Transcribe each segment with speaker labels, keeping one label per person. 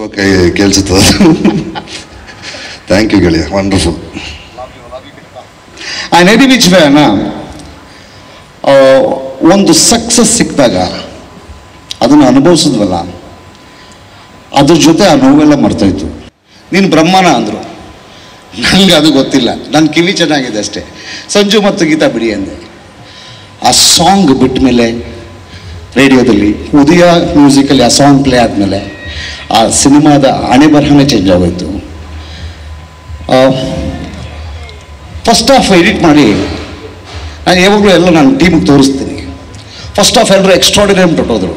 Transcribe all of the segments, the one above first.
Speaker 1: Okay ಕೇಳಿಸುತ್ತದೆ. Thank you ಗೆಳೆಯ, wonderful.
Speaker 2: And any which way ಅಣ್ಣ, ಒಂದು ಸಕ್ಸಸ್ ಸಿಕ್ಕಿದಾಗ ಅದನ್ನು ಅನುಭವಿಸಿದ್ವಲ್ಲ, ಅದ್ರ ಜೊತೆ ಆ ನೋವೆಲ್ಲ ಮರ್ತೋಯ್ತು. ನೀನು ಬ್ರಹ್ಮನ ಅಂದರು, ನನಗೆ ಅದು ಗೊತ್ತಿಲ್ಲ, ನನ್ನ ಕಿವಿ ಚೆನ್ನಾಗಿದೆ ಅಷ್ಟೇ. ಸಂಜು ಮತ್ತು ಗೀತಾ ಬಿಡಿ ಅಂದೆ. ಆ ಸಾಂಗ್ ಬಿಟ್ಟ ಮೇಲೆ ರೇಡಿಯೋದಲ್ಲಿ ಉದಯ ಮ್ಯೂಸಿಕಲ್ಲಿ ಆ ಸಾಂಗ್ ಪ್ಲೇ ಆದಮೇಲೆ ಆ ಸಿನಿಮಾದ ಹಣೆ ಬರಹನೇ ಚೇಂಜ್ ಆಗೋಯ್ತು. ಫಸ್ಟ್ ಹಾಫ್ ಎಡಿಟ್ ಮಾಡಿ ನಾನು ಯಾವಾಗಲೂ ಎಲ್ಲ ನನ್ನ ಟೀಮಿಗೆ ತೋರಿಸ್ತೀನಿ. ಫಸ್ಟ್ ಹಾಫ್ ಎಲ್ಲರೂ ಎಕ್ಸ್ಟ್ರಾಡಿನರಿ ಅಂತ ಹೊಟ್ಟೋದ್ರು.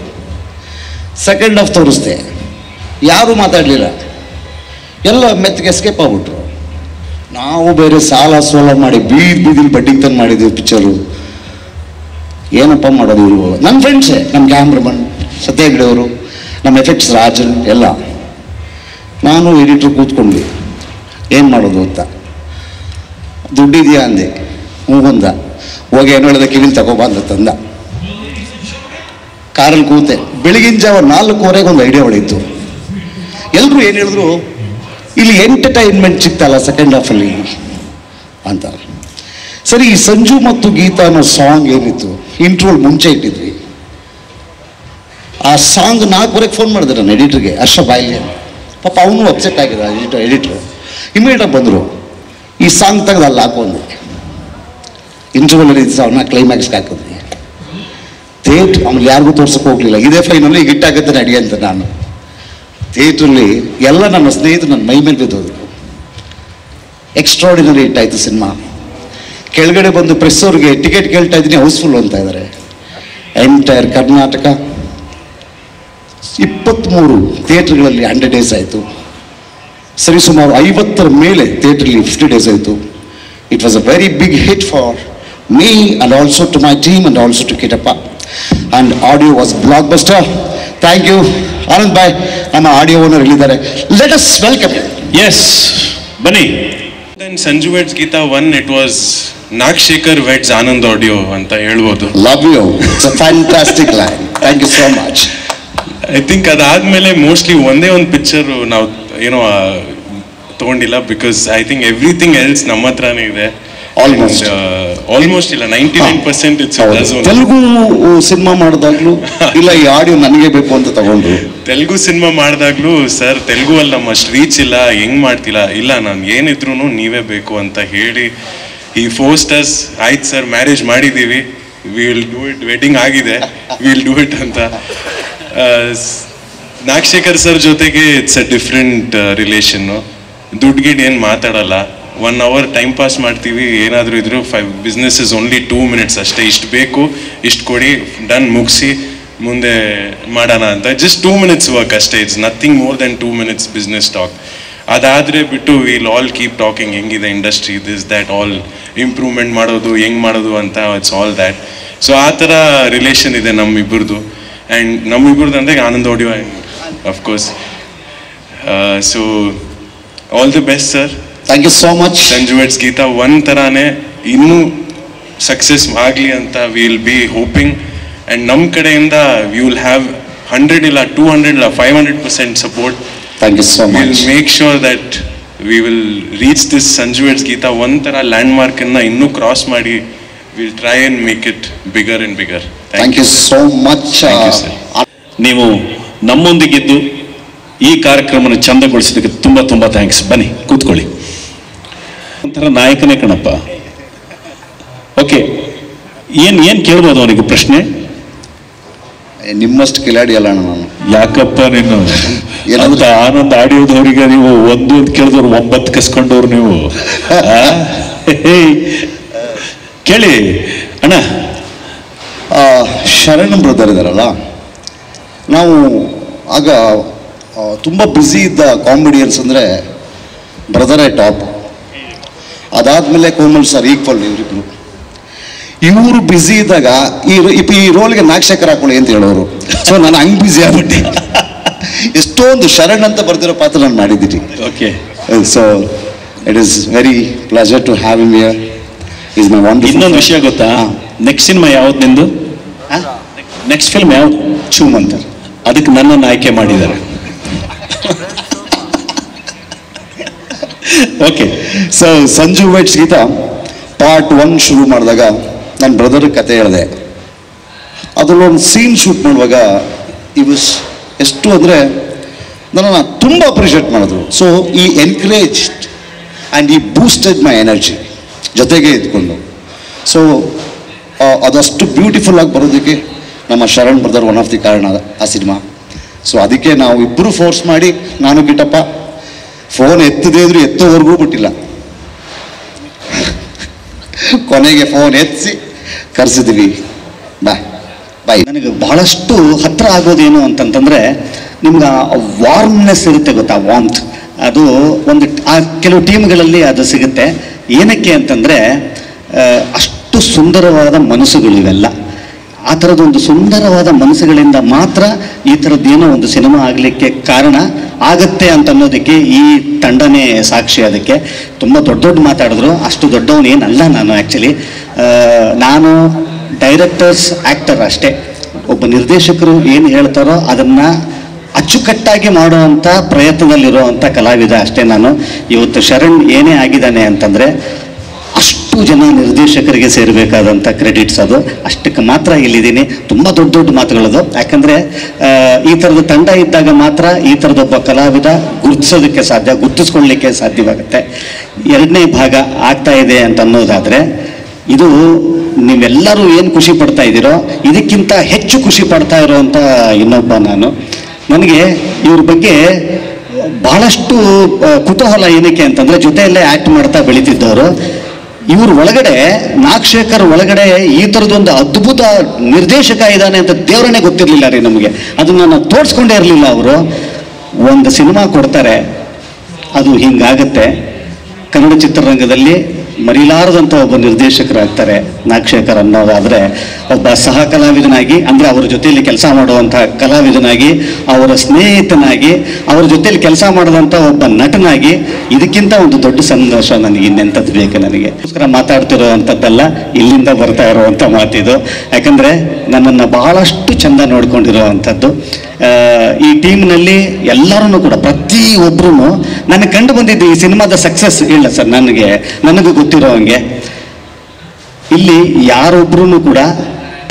Speaker 2: ಸೆಕೆಂಡ್ ಹಾಫ್ ತೋರಿಸ್ದೆ, ಯಾರೂ ಮಾತಾಡಲಿಲ್ಲ, ಎಲ್ಲ ಮೆತ್ತಿಗೆ ಎಸ್ಕೇಪ್ ಆಗ್ಬಿಟ್ರು. ನಾವು ಬೇರೆ ಸಾಲ ಸೋಲ ಮಾಡಿ ಬೀದಿಲಿ ಬಡ್ಡಿಗೆ ತಂದು ಮಾಡಿದ್ದೀವಿ ಪಿಕ್ಚರು. ಏನಪ್ಪ ಮಾಡೋದು ಇವರು? ನನ್ನ ಫ್ರೆಂಡ್ಸೇ, ನಮ್ಮ ಕ್ಯಾಮ್ರಾಮನ್ ಸತ್ಯಗಿರಿ ಅವರು, ನಮ್ಮ ಎಫೆಕ್ಟ್ಸ್ ರಾಜನ್ ಎಲ್ಲ. ನಾನು ಎಡಿಟ್ರು ಕೂತ್ಕೊಂಡ್ವಿ, ಏನು ಮಾಡೋದು ಅಂತ. ದುಡ್ಡಿದೆಯಾ ಅಂದೆ, ಹ್ಞೂ ಬಂದ. ಹೋಗಿ ಏನು ಹೇಳಿದ, ಕಿವಿಲಿ ತಗೊಬಂದ ತಂದ. ಕಾರಲ್ಲಿ ಕೂತೆ, ಬೆಳಗಿನ ಜಾವ 4:15 ಒಂದು ಐಡಿಯಾ ಹೊಳೀತು. ಎಲ್ಲರೂ ಏನು ಹೇಳಿದ್ರು, ಇಲ್ಲಿ ಎಂಟರ್ಟೈನ್ಮೆಂಟ್ ಸಿಗ್ತಲ್ಲ ಸೆಕೆಂಡ್ ಹಾಫಲ್ಲಿ ಅಂತ. ಸರಿ, ಈ ಸಂಜು ಮತ್ತು ಗೀತಾ ಅನ್ನೋ ಸಾಂಗ್ ಏನಿತ್ತು, ಇಂಟ್ರೋಲ್ ಮುಂಚೆ ಇಟ್ಟಿದ್ವಿ. ಆ ಸಾಂಗ್ 4:15 ಫೋನ್ ಮಾಡಿದೆ ನಾನು ಎಡಿಟ್ರಿಗೆ, ಹರ್ಷ ಬಾಯ್ಲಿ. ಪಾಪ ಅವನು ಅಪ್ಸೆಟ್ ಆಗಿದೆ ಎಡಿಟ್ರು. ಇಮಿಡಿಯೇಟಾಗಿ ಬಂದರು, ಈ ಸಾಂಗ್ ತೆಗೆದು ಅಲ್ಲಿ ಹಾಕೊಂಡೆ. ಇಂಟರ್ವಲ್ ಇದು ಅವನ್ನ ಕ್ಲೈಮ್ಯಾಕ್ಸ್ಗೆ ಹಾಕಿದ್ವಿ. ಆಮೇಲೆ ಯಾರಿಗೂ ತೋರ್ಸಕ್ಕೆ ಹೋಗಲಿಲ್ಲ. ಇದೇ ಫೈನಲ್ಲಿ ಈಗ ಹಿಟ್ಟಾಗುತ್ತೆ ನಡಿ ಅಂತ ನಾನು. ಥಿಯೇಟ್ರಲ್ಲಿ ಎಲ್ಲ ನನ್ನ ಸ್ನೇಹಿತರು ನನ್ನ ಮೈ ಮೇಲೆ ಬಿದ್ದೋದ್ರು. Extraordinary ಹಿಟ್ಟಾಯಿತು cinema. ಕೆಳಗಡೆ ಬಂದು ಪ್ರೆಸ್ ಅವ್ರಿಗೆ ಟಿಕೆಟ್ ಕೇಳ್ತಾ ಇದ್ದೀನಿ, ಹೌಸ್ಫುಲ್ ಅಂತ ಇದ್ದಾರೆ. ಎಂಟೈರ್ ಕರ್ನಾಟಕ 23 ಥಿಯೇಟ್ರ್ಗಳಲ್ಲಿ 100 ಡೇಸ್ ಆಯಿತು. ಸರಿ, ಸುಮಾರು 50 ಮೇಲೆ ಥಿಯೇಟ್ರಲ್ಲಿ 50 ಡೇಸ್ ಆಯಿತು. It was a very big hit for me and also to my team and also to Kitappa. And audio was blockbuster. Thank you Anand bhai, ನಮ್ಮ ಆಡಿಯೋ ಓನರ್ ಇಲ್ಲಿದ್ದಾರೆ. Let us welcome.
Speaker 3: ಎಸ್, ಬನ್ನಿ. Then Sanju weds Geetha 1, it was Nagashekhar weds Anand audio ಅಂತ ಹೇಳ್ಬೋದು.
Speaker 2: Love you, it's a fantastic line. Thank you so much.
Speaker 3: I think ಅದಾದ್ಮೇಲೆ mostly ಒಂದೇ ಒಂದು picture ನಾವು ಏನೋ ತಗೊಂಡಿಲ್ಲ, because I think everything else ನಮ್ಮ ಹತ್ರನೇ ಇದೆ. ಆಲ್ಮೋಸ್ಟ್ ಇಲ್ಲ, 99% ಇಟ್ಸ್
Speaker 2: ತೆಲುಗು ಸಿನಿಮಾ ಮಾಡಿದಾಗ್ಲೂ ಇಲ್ಲ, ಈ ಆಡಿಯೋ ನನಗೆ ಬೇಕು ಅಂತ ತಗೊಂಡ್ರು.
Speaker 3: ತೆಲುಗು ಸಿನಿಮಾ ಮಾಡಿದಾಗ್ಲೂ ಸರ್ ತೆಲುಗು ಅಲ್ಲಿ ನಮ್ಮ ಅಷ್ಟು ರೀಚ್ ಇಲ್ಲ, ಹೆಂಗ್ ಮಾಡ್ತಿಲ್ಲ, ಇಲ್ಲ ನಾನು ಏನಿದ್ರು ನೀವೇ ಬೇಕು ಅಂತ ಹೇಳಿ ಈ ಫೋರ್ಸ್ಟರ್ಸ್. ಆಯ್ತು ಸರ್, ಮ್ಯಾರೇಜ್ ಮಾಡಿದ್ದೀವಿ, ವಿಲ್ ಡೂ ಇಟ್, ವೆಡ್ಡಿಂಗ್ ಆಗಿದೆ, ವಿಲ್ ಡೂ ಇಟ್ ಅಂತ. ನಾಗಶೇಖರ್ ಸರ್ ಜೊತೆಗೆ ಇಟ್ಸ್ ಅ ಡಿಫ್ರೆಂಟ್ ರಿಲೇಷನ್ನು. ದುಡ್ಡು ಗಿಡ್ ಏನು ಮಾತಾಡಲ್ಲ, 1 hour ಟೈಮ್ ಪಾಸ್ ಮಾಡ್ತೀವಿ. ಏನಾದರೂ ಇದ್ರು 5 ಬಿಸ್ನೆಸ್ ಇಸ್ ಓನ್ಲಿ 2 minutes ಅಷ್ಟೇ. ಇಷ್ಟು ಬೇಕು, ಇಷ್ಟು ಕೊಡಿ, ಡನ್, ಮುಗಿಸಿ ಮುಂದೆ ಮಾಡೋಣ ಅಂತ. ಜಸ್ಟ್ 2 minutes ವರ್ಕ್ ಅಷ್ಟೇ. It's nothing more than 2 minutes business talk. ಅದಾದರೆ ಬಿಟ್ಟು ವಿಲ್ ಆಲ್ ಕೀಪ್ ಟಾಕಿಂಗ್, ಹೆಂಗಿದೆ industry, this that, all improvement ಮಾಡೋದು, ಹೆಂಗೆ ಮಾಡೋದು ಅಂತ. It's all that. ಸೊ ಆ ಥರ ರಿಲೇಷನ್ ಇದೆ ನಮ್ಮಿಬ್ಬರದು. ಆ್ಯಂಡ್ ನಮ್ಮಿಬ್ಬರದು ಅಂದರೆ Anand audio and of course. So all the best sir.
Speaker 2: Thank you so much.
Speaker 3: Sanju weds Geetha 1 ಥರಾನೇ ಇನ್ನೂ ಸಕ್ಸಸ್ ಆಗಲಿ ಅಂತ ವಿಲ್ ಬಿ ಹೋಪಿಂಗ್. ಆ್ಯಂಡ್ ನಮ್ಮ ಕಡೆಯಿಂದ ವಿ ವಿಲ್ ಹ್ಯಾವ್ 100 ಇಲ್ಲ 200 ಇಲ್ಲ 500% support.
Speaker 2: Thank you so much.
Speaker 3: Will make sure that we will reach this Sanju weds Geetha 1 ಥರ ಲ್ಯಾಂಡ್ಮಾರ್ಕನ್ನು ಇನ್ನೂ ಕ್ರಾಸ್ ಮಾಡಿ will try and make it bigger and bigger.
Speaker 2: Thank you so much.
Speaker 4: ನೀವು ನಮ್ಮೊಂದಿಗಿದ್ದು ಈ ಕಾರ್ಯಕ್ರಮವನ್ನು ಚಂದಗೊಳಿಸಿದ್ದಕ್ಕೆ ತುಂಬ ತುಂಬ ಥ್ಯಾಂಕ್ಸ್. ಬನ್ನಿ ಕೂತ್ಕೊಳ್ಳಿ. ಒಂಥರ ನಾಯಕನೇ ಕಣಪ್ಪ. ಓಕೆ, ಏನು ಕೇಳ್ಬೋದು ಅವನಿಗೆ ಪ್ರಶ್ನೆ?
Speaker 2: ನಿಮ್ಮಷ್ಟು ಕಿಲಾಡಿ ಅಲ್ಲ ನಾನು.
Speaker 4: ಯಾಕಪ್ಪ ನೀನು ಅಂತ ಆನಂದ್ ಆಡಿಯೋದವರಿಗೆ ನೀವು ಒಂದು ಕೇಳಿದವ್ರು 9 ಕಸ್ಕೊಂಡವ್ರು ನೀವು. ಕೇಳಿ ಅಣ್ಣ.
Speaker 2: ಶರಣ್ ಬ್ರದರ್ ಇದ್ದಾರಲ್ಲ, ನಾವು ಆಗ ತುಂಬ ಬ್ಯುಸಿ ಇದ್ದ ಕಾಮಿಡಿಯನ್ಸ್ ಅಂದರೆ ಬ್ರದರೇ ಟಾಪ್. ಅದಾದಮೇಲೆ ಕೋಮಲ್ ಸರ್ ಈಕ್ವಲ್ ಇವರಿಬ್ರು. ಇವರು ಬ್ಯುಸಿ ಇದ್ದಾಗ ಈ ರೋಲ್ಗೆ ನಾಗಶೇಖರ್ ಹಾಕೊಳ್ಳಿ ಅಂತ ಹೇಳೋರು. ಸೊ ನಾನು ಹಂಗೆ ಬ್ಯುಸಿ ಆಗ್ಬಿಟ್ಟೆ. ಎಷ್ಟೊಂದು ಶರಣ್ ಅಂತ ಬರ್ದಿರೋ ಪಾತ್ರ ನಾನು ಮಾಡಿದ್ದೀನಿ.
Speaker 4: Okay,
Speaker 2: so it is very pleasure to have him here. Is my wonderful.
Speaker 4: ಇನ್ನೊಂದು ವಿಷಯ ಗೊತ್ತಾ, ನೆಕ್ಸ್ಟ್ ಸಿನಿಮಾ ಯಾವ್ದು ನಿಂದು? ನೆಕ್ಸ್ಟ್ ಫಿಲ್ಮ್ ಯಾವ್ದು?
Speaker 2: ಚೂಮಂತರ್.
Speaker 4: ಅದಕ್ಕೆ ನನ್ನನ್ನು ಆಯ್ಕೆ ಮಾಡಿದ್ದಾರೆ.
Speaker 2: Okay, so Sanju weds Geetha part 1 ಶುರು ಮಾಡಿದಾಗ ನನ್ನ ಬ್ರದರ್ ಕತೆ ಹೇಳಿದೆ. ಅದರಲ್ಲೊಂದು ಸೀನ್ ಶೂಟ್ ಮಾಡುವಾಗ ಎಷ್ಟು ಅಂದರೆ ನನ್ನನ್ನು ತುಂಬ ಅಪ್ರಿಷಿಯೇಟ್ ಮಾಡಿದ್ರು. ಸೊ ಈ ಎನ್ಕರೇಜ್ಡ್ ಆ್ಯಂಡ್ ಈ ಬೂಸ್ಟೆಡ್ ಮೈ ಎನರ್ಜಿ ಜೊತೆಗೆ ಇದ್ಕೊಂಡು. ಸೊ ಅದಷ್ಟು ಬ್ಯೂಟಿಫುಲ್ ಆಗಿ ಬರೋದಕ್ಕೆ ನಮ್ಮ Sharan brother one of the ಕಾರಣ ಆ ಸಿನಿಮಾ. ಸೊ ಅದಕ್ಕೆ ನಾವು ಇಬ್ಬರು ಫೋರ್ಸ್ ಮಾಡಿ, ನಾನು ಗಿಟ್ಟಪ್ಪ ಫೋನ್ ಎತ್ತದೇ ಇದ್ರು ಎತ್ತೋವರೆಗೂ ಬಿಟ್ಟಿಲ್ಲ. ಕೊನೆಗೆ ಫೋನ್ ಎತ್ತಿಸಿ ಕರೆಸಿದ್ವಿ, ಬಾಯ್. ನನಗೆ ಬಹಳಷ್ಟು ಹತ್ರ ಆಗೋದೇನು ಅಂತಂತಂದರೆ, ನಿಮ್ಗೆ ವಾರ್ಮ್ನೆಸ್ ಇರುತ್ತೆ ಗೊತ್ತಾ, ವಾಮ್ತ್. ಅದು ಒಂದು ಕೆಲವು ಟೀಮ್ಗಳಲ್ಲಿ ಅದು ಸಿಗುತ್ತೆ. ಏನಕ್ಕೆ ಅಂತಂದರೆ ಅಷ್ಟು ಸುಂದರವಾದ ಮನಸ್ಸುಗಳು ಇವೆಲ್ಲ. ಆ ಥರದೊಂದು ಸುಂದರವಾದ ಮನಸ್ಸುಗಳಿಂದ ಮಾತ್ರ ಈ ಥರದ್ದೇನೋ ಒಂದು ಸಿನಿಮಾ ಆಗಲಿಕ್ಕೆ ಕಾರಣ ಆಗತ್ತೆ ಅಂತ ಅನ್ನೋದಕ್ಕೆ ಈ ತಂಡನೇ ಸಾಕ್ಷಿ. ಅದಕ್ಕೆ ತುಂಬ ದೊಡ್ಡ ಮಾತಾಡಿದ್ರು. ಅಷ್ಟು ದೊಡ್ಡವನೇನಲ್ಲ ನಾನು. ಆ್ಯಕ್ಚುಲಿ ನಾನು ಡೈರೆಕ್ಟರ್ಸ್ ಆ್ಯಕ್ಟರ್ ಅಷ್ಟೇ. ಒಬ್ಬ ನಿರ್ದೇಶಕರು ಏನು ಹೇಳ್ತಾರೋ ಅದನ್ನು ಅಚ್ಚುಕಟ್ಟಾಗಿ ಮಾಡುವಂಥ ಪ್ರಯತ್ನದಲ್ಲಿರುವಂಥ ಕಲಾವಿದ ಅಷ್ಟೇ ನಾನು. ಇವತ್ತು ಶರಣ್ ಏನೇ ಆಗಿದ್ದಾನೆ ಅಂತಂದರೆ ಅಷ್ಟು ಜನ ನಿರ್ದೇಶಕರಿಗೆ ಸೇರಬೇಕಾದಂಥ ಕ್ರೆಡಿಟ್ಸ್ ಅದು. ಅಷ್ಟಕ್ಕೆ ಮಾತ್ರ ಇಲ್ಲಿದ್ದೀನಿ. ತುಂಬ ದೊಡ್ಡ ಮಾತುಗಳದು. ಯಾಕಂದರೆ ಈ ಥರದ ತಂಡ ಇದ್ದಾಗ ಮಾತ್ರ ಈ ಥರದೊಬ್ಬ ಕಲಾವಿದ ಗುರ್ತಿಸ್ಕೊಳ್ಳಿಕ್ಕೆ ಸಾಧ್ಯವಾಗುತ್ತೆ. 2ನೇ ಭಾಗ ಆಗ್ತಾ ಇದೆ ಅಂತ ಅನ್ನೋದಾದರೆ, ಇದು ನೀವೆಲ್ಲರೂ ಏನು ಖುಷಿ ಪಡ್ತಾ ಇದ್ದೀರೋ ಇದಕ್ಕಿಂತ ಹೆಚ್ಚು ಖುಷಿ ಪಡ್ತಾ ಇರೋವಂಥ ಇನ್ನೊಬ್ಬ ನಾನು. ನನಗೆ ಇವ್ರ ಬಗ್ಗೆ ಬಹಳಷ್ಟು ಕುತೂಹಲ. ಏನಕ್ಕೆ ಅಂತಂದರೆ, ಜೊತೆಯಲ್ಲೇ ಆ್ಯಕ್ಟ್ ಮಾಡ್ತಾ ಬೆಳೀತಿದ್ದವರು. ಇವ್ರ ಒಳಗಡೆ, ನಾಗಶೇಖರ್ ಒಳಗಡೆ ಈ ಥರದೊಂದು ಅದ್ಭುತ ನಿರ್ದೇಶಕ ಇದ್ದಾನೆ ಅಂತ ದೇವರನ್ನೇ ಗೊತ್ತಿರಲಿಲ್ಲ ರೀ ನಮಗೆ. ಅದನ್ನು ನಾವು ತೋರಿಸ್ಕೊಂಡೇ ಇರಲಿಲ್ಲ. ಅವರು ಒಂದು ಸಿನಿಮಾ ಕೊಡ್ತಾರೆ, ಅದು ಹಿಂಗಾಗತ್ತೆ. ಕನ್ನಡ ಚಿತ್ರರಂಗದಲ್ಲಿ ಮರಿಲಾರದಂಥ ಒಬ್ಬ ನಿರ್ದೇಶಕರಾಗ್ತಾರೆ ನಾಗಶೇಖರ್ ಅನ್ನೋದಾದರೆ, ಒಬ್ಬ ಸಹ ಕಲಾವಿದನಾಗಿ, ಅಂದರೆ ಅವರ ಜೊತೆಯಲ್ಲಿ ಕೆಲಸ ಮಾಡುವಂಥ ಕಲಾವಿದನಾಗಿ, ಅವರ ಸ್ನೇಹಿತನಾಗಿ, ಅವರ ಜೊತೆಯಲ್ಲಿ ಕೆಲಸ ಮಾಡಿದಂಥ ಒಬ್ಬ ನಟನಾಗಿ, ಇದಕ್ಕಿಂತ ಒಂದು ದೊಡ್ಡ ಸಂತೋಷ ನನಗೆ ಇನ್ನೆಂಥದ್ದು ಬೇಕು. ನನಗೆ ಮಾತಾಡ್ತಿರೋ ಅಂಥದ್ದಲ್ಲ, ಇಲ್ಲಿಂದ ಬರ್ತಾ ಇರುವಂಥ ಮಾತಿದು. ಯಾಕಂದರೆ ನನ್ನನ್ನು ಬಹಳಷ್ಟು ಚೆಂದ ನೋಡ್ಕೊಂಡಿರೋ ಅಂಥದ್ದು. ಈ ಟೀಮ್ನಲ್ಲಿ ಎಲ್ಲರೂ ಕೂಡ ಪ್ರತಿಯೊಬ್ಬರೂ ನನಗೆ ಕಂಡು ಬಂದಿದ್ದು ಈ ಸಿನಿಮಾದ ಸಕ್ಸಸ್ ಇಲ್ಲ ಸರ್. ನನಗೂ ಗೊತ್ತಿರೋ ಹಂಗೆ ಇಲ್ಲಿ ಯಾರೊಬ್ಬರೂ ಕೂಡ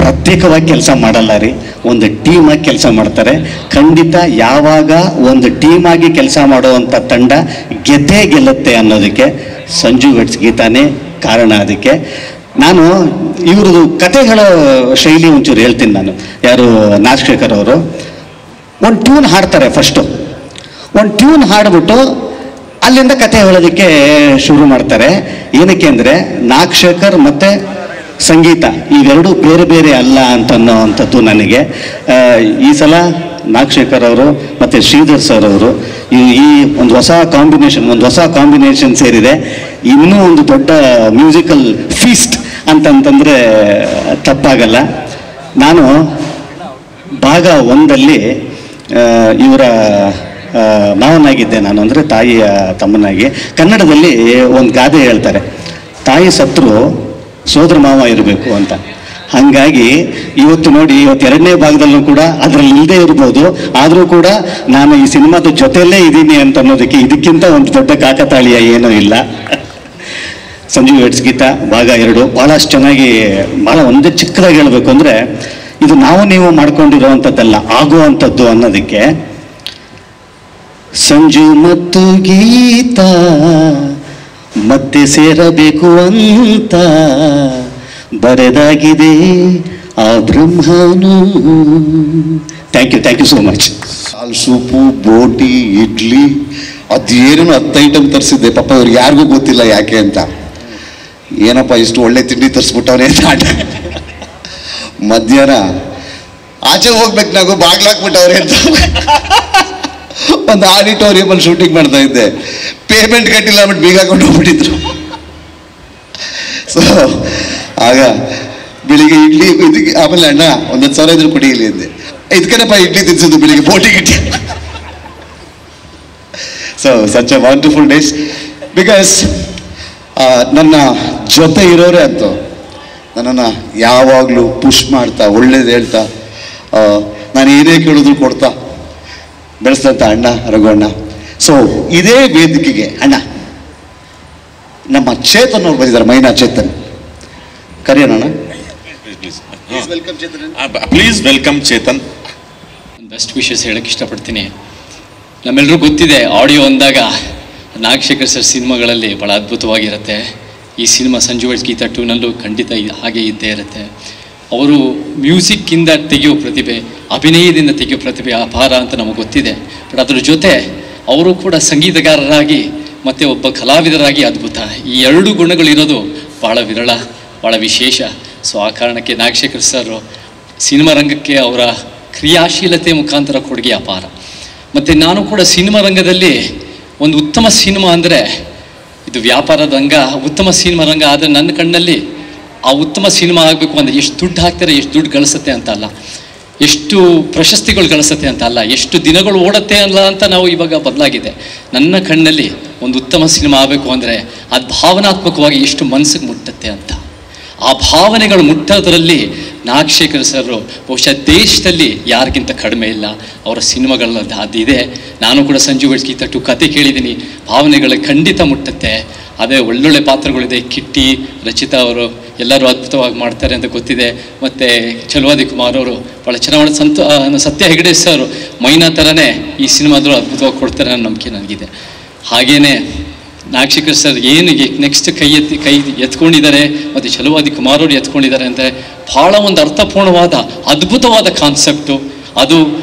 Speaker 2: ಪ್ರತ್ಯೇಕವಾಗಿ ಕೆಲಸ ಮಾಡಲ್ಲ ರೀ. ಒಂದು ಟೀಮಾಗಿ ಕೆಲಸ ಮಾಡ್ತಾರೆ. ಖಂಡಿತ ಯಾವಾಗ ಒಂದು ಟೀಮಾಗಿ ಕೆಲಸ ಮಾಡುವಂಥ ತಂಡ ಗೆಲ್ಲುತ್ತೆ ಅನ್ನೋದಕ್ಕೆ ಸಂಜು ವೆಟ್ಸ್ ಗೀತಾನೇ ಕಾರಣ. ಅದಕ್ಕೆ ನಾನು ಇವ್ರದ್ದು ಕತೆ ಹೇಳೋ ಶೈಲಿ ಒಂಚೂರು ಹೇಳ್ತೀನಿ ನಾನು. ಯಾರು ನಾಗಶೇಖರ್ ಅವರು ಒಂದು ಟ್ಯೂನ್ ಹಾಡ್ತಾರೆ. ಫಸ್ಟು ಒಂದು ಟ್ಯೂನ್ ಹಾಡ್ಬಿಟ್ಟು ಅಲ್ಲಿಂದ ಕತೆ ಹೇಳೋದಕ್ಕೆ ಶುರು ಮಾಡ್ತಾರೆ. ಏನಕ್ಕೆ ಅಂದರೆ, ನಾಗಶೇಖರ್ ಮತ್ತು ಸಂಗೀತ ಇವೆರಡು ಬೇರೆ ಬೇರೆ ಅಲ್ಲ ಅಂತನ್ನೋವಂಥದ್ದು ನನಗೆ. ಈ ಸಲ ನಾಗಶೇಖರ್ ಅವರು ಮತ್ತು ಶ್ರೀಧರ್ ಸರ್ ಅವರು ಈ ಒಂದು ಹೊಸ ಕಾಂಬಿನೇಷನ್ ಸೇರಿದೆ. ಇನ್ನೂ ಒಂದು ದೊಡ್ಡ ಮ್ಯೂಸಿಕಲ್ ಫೀಸ್ಟ್ ಅಂತಂತಂದರೆ ತಪ್ಪಾಗಲ್ಲ. ನಾನು ಭಾಗ 1ರಲ್ಲಿ ಇವರ ಮಾವನಾಗಿದ್ದೆ ನಾನು, ಅಂದರೆ ತಾಯಿಯ ತಮ್ಮನಾಗಿ. ಕನ್ನಡದಲ್ಲಿ ಒಂದು ಗಾದೆ ಹೇಳ್ತಾರೆ, ತಾಯಿ ಸತ್ರು ಸೋದರ ಮಾವ ಇರಬೇಕು ಅಂತ. ಹಾಗಾಗಿ ಇವತ್ತು ನೋಡಿ, ಇವತ್ತು 2ನೇ ಭಾಗದಲ್ಲೂ ಕೂಡ ಅದರಲ್ಲಿ ಇಲ್ಲದೆ ಇರ್ಬೋದು, ಆದರೂ ಕೂಡ ನಾನು ಈ ಸಿನಿಮಾದ ಜೊತೆಯಲ್ಲೇ ಇದ್ದೀನಿ ಅಂತ ಅನ್ನೋದಕ್ಕೆ ಇದಕ್ಕಿಂತ ಒಂದು ದೊಡ್ಡ ಕಾಕತಾಳೀಯ ಏನೂ ಇಲ್ಲ. ಸಂಜು ವೆಟ್ಸ್ ಗೀತಾ ಭಾಗ 2 ಭಾಳಷ್ಟು ಚೆನ್ನಾಗಿ, ಭಾಳ ಒಂದೇ ಚಿಕ್ಕದಾಗಿ ಹೇಳಬೇಕು ಅಂದರೆ, ಇದು ನೀವು ಮಾಡ್ಕೊಂಡಿರೋವಂಥದ್ದಲ್ಲ, ಆಗುವಂಥದ್ದು ಅನ್ನೋದಕ್ಕೆ. ಸಂಜು ಮತ್ತು ಗೀತಾ ಮತ್ತೆ ಸೇರಬೇಕು ಅಂತ ಬರೆದಾಗಿದೆ ಆ ಬ್ರಹ್ಮನು. Thank you so much.
Speaker 1: ಹಾಲು ಸೂಪು, ಬೋಟಿ, ಇಡ್ಲಿ, ಅದೇನೇನು 10 ಐಟಮ್ ತರಿಸಿದ್ದೆ. ಪಾಪ ಇವ್ರಿಗೆ ಯಾರಿಗೂ ಗೊತ್ತಿಲ್ಲ ಯಾಕೆ ಅಂತ. ಏನಪ್ಪ ಇಷ್ಟು ಒಳ್ಳೆ ತಿಂಡಿ ತರಿಸ್ಬಿಟ್ಟವ್ರೆ ಅಂತ. ಮಧ್ಯಾಹ್ನ ಆಚೆ ಹೋಗ್ಬೇಕು, ನಾವು ಬಾಗ್ಲಾಕ್ಬಿಟ್ಟವ್ರೆ ಅಂತ ಒಂದು ಆಡಿಟೋರಿಯಮಲ್ಲಿ ಶೂಟಿಂಗ್ ಮಾಡ್ತಾ ಇದ್ದೆ. ಪೇಮೆಂಟ್ ಕಟ್ಟಿಲ್ಲ ಬಟ್ ಬೀಗ ಹಾಕೊಂಡು ಹೋಗ್ಬಿಟ್ಟಿದ್ರು. ಸೊ ಆಗ ಬೆಳಿಗ್ಗೆ ಇಡ್ಲಿ ಇದಕ್ಕೆ, ಆಮೇಲೆ ಅಣ್ಣ 1,000 ಇದ್ರು ಕೊಡಿ ಇಲ್ಲಿ ಅಂದೆ. ಇದಕ್ಕೇನಪ್ಪ ಇಡ್ಲಿ ತಿನ್ಸಿದ್ದು ಬೆಳಿಗ್ಗೆ ಬೋಟಿ ಗಿಟ್ಟಿ. So such a wonderful days. Because ನನ್ನ ಜೊತೆ ಇರೋರೇ ಅಂತ ನನ್ನನ್ನು ಯಾವಾಗಲೂ ಪುಷ್ ಮಾಡ್ತಾ, ಒಳ್ಳೇದು ಹೇಳ್ತಾ, ನಾನು ಏನೇ ಕೇಳಿದ್ರು ಕೊಡ್ತಾ,
Speaker 2: ಬೆಳೆಸಿದಂಥ ಅಣ್ಣ ರಘುವಣ್ಣ. ಸೊ ಇದೇ ವೇದಿಕೆಗೆ ಅಣ್ಣ ನಮ್ಮ ಚೇತನ್ ಅವ್ರು ಬಂದಿದ್ದಾರೆ, ಮೈನಾ ಚೇತನ್. ಕರೆಯೋಣ.
Speaker 4: Please welcome Chetan.
Speaker 5: Best wishes ಹೇಳಕ್ಕೆ ಇಷ್ಟಪಡ್ತೀನಿ. ನಮ್ಮೆಲ್ಲರೂ ಗೊತ್ತಿದೆ, ಆಡಿಯೋ ಅಂದಾಗ ನಾಗಶೇಖರ್ ಸರ್ ಸಿನಿಮಾಗಳಲ್ಲಿ ಭಾಳ ಅದ್ಭುತವಾಗಿರುತ್ತೆ. ಈ ಸಿನಿಮಾ ಸಂಜು ಗೀತಾ 2ನಲ್ಲೂ ಖಂಡಿತ ಹಾಗೆ ಇದ್ದೇ ಇರುತ್ತೆ. ಅವರು ಮ್ಯೂಸಿಕ್ಕಿಂದ ತೆಗೆಯೋ ಪ್ರತಿಭೆ, ಅಭಿನಯದಿಂದ ತೆಗೆಯೋ ಪ್ರತಿಭೆ ಅಪಾರ ಅಂತ ನಮಗೆ ಗೊತ್ತಿದೆ. ಬಟ್ ಅದ್ರ ಜೊತೆ ಅವರು ಕೂಡ ಸಂಗೀತಗಾರರಾಗಿ ಮತ್ತು ಒಬ್ಬ ಕಲಾವಿದರಾಗಿ ಅದ್ಭುತ. ಈ ಎರಡು ಗುಣಗಳಿರೋದು ಭಾಳ ವಿರಳ, ಭಾಳ ವಿಶೇಷ. ಸೊ ಆ ಕಾರಣಕ್ಕೆ ನಾಗಶೇಖರ್ ಸರ್ ಸಿನಿಮಾ ರಂಗಕ್ಕೆ ಅವರ ಕ್ರಿಯಾಶೀಲತೆ ಮುಖಾಂತರ ಕೊಡುಗೆ ಅಪಾರ. ಮತ್ತು ನಾನು ಕೂಡ ಸಿನಿಮಾ ರಂಗದಲ್ಲಿ ಒಂದು ಉತ್ತಮ ಸಿನಿಮಾ ಅಂದರೆ ಇದು ವ್ಯಾಪಾರದ ರಂಗ, ಉತ್ತಮ ಸಿನಿಮಾ ರಂಗ. ಆದರೆ ನನ್ನ ಕಣ್ಣಲ್ಲಿ ಆ ಉತ್ತಮ ಸಿನಿಮಾ ಆಗಬೇಕು ಅಂದರೆ ಎಷ್ಟು ದುಡ್ಡು ಹಾಕ್ತಾರೆ, ಎಷ್ಟು ದುಡ್ಡು ಗಳಿಸುತ್ತೆ ಅಂತ ಅಲ್ಲ, ಎಷ್ಟು ಪ್ರಶಸ್ತಿಗಳು ಗಳಿಸುತ್ತೆ ಅಂತ ಅಲ್ಲ, ಎಷ್ಟು ದಿನಗಳು ಓಡುತ್ತೆ ಅಲ್ಲ ಅಂತ ನಾವು ಇವಾಗ ಬದಲಾಗಿದೆ. ನನ್ನ ಕಣ್ಣಲ್ಲಿ ಒಂದು ಉತ್ತಮ ಸಿನಿಮಾ ಆಗಬೇಕು ಅಂದರೆ ಅದು ಭಾವನಾತ್ಮಕವಾಗಿ ಎಷ್ಟು ಮನಸ್ಸಿಗೆ ಮುಟ್ಟುತ್ತೆ ಅಂತ. ಆ ಭಾವನೆಗಳು ಮುಟ್ಟೋದ್ರಲ್ಲಿ ನಾಗಶೇಖರ್ ಸರ್ ಬಹುಶಃ ದೇಶದಲ್ಲಿ ಯಾರಿಗಿಂತ ಕಡಿಮೆ ಇಲ್ಲ. ಅವರ ಸಿನಿಮಾಗಳಲ್ಲಿ ಅದಿದೆ. ನಾನು ಕೂಡ ಸಂಜು ಗೀತಾ 2 ಕತೆ ಕೇಳಿದ್ದೀನಿ, ಭಾವನೆಗಳು ಖಂಡಿತ ಮುಟ್ಟುತ್ತೆ. ಅದೇ ಒಳ್ಳೊಳ್ಳೆ ಪಾತ್ರಗಳಿದೆ. ಕಿಟ್ಟಿ, ರಚಿತಾ ಅವರು ಎಲ್ಲರೂ ಅದ್ಭುತವಾಗಿ ಮಾಡ್ತಾರೆ ಅಂತ ಗೊತ್ತಿದೆ. ಮತ್ತು ಚಲುವಾದಿ ಕುಮಾರ್ ಅವರು ಭಾಳ ಚೆನ್ನಾಗಿ ಸತ್ಯ ಹೆಗಡೆ ಸರ್ ಮೈನಾ ಥರನೇ ಈ ಸಿನಿಮಾದ್ರು ಅದ್ಭುತವಾಗಿ ಕೊಡ್ತಾರೆ ಅನ್ನೋ ನಂಬಿಕೆ ನನಗಿದೆ. ಹಾಗೆಯೇ ನಾಗಶೇಖರ್ ಸರ್ ಏನು ನೆಕ್ಸ್ಟ್ ಕೈ ಎತ್ಕೊಂಡಿದ್ದಾರೆ ಮತ್ತು ಚಲುವಾದಿ ಕುಮಾರ್ ಅವರು ಎತ್ಕೊಂಡಿದ್ದಾರೆ ಅಂದರೆ ಭಾಳ ಒಂದು ಅರ್ಥಪೂರ್ಣವಾದ ಅದ್ಭುತವಾದ ಕಾನ್ಸೆಪ್ಟು. ಅದು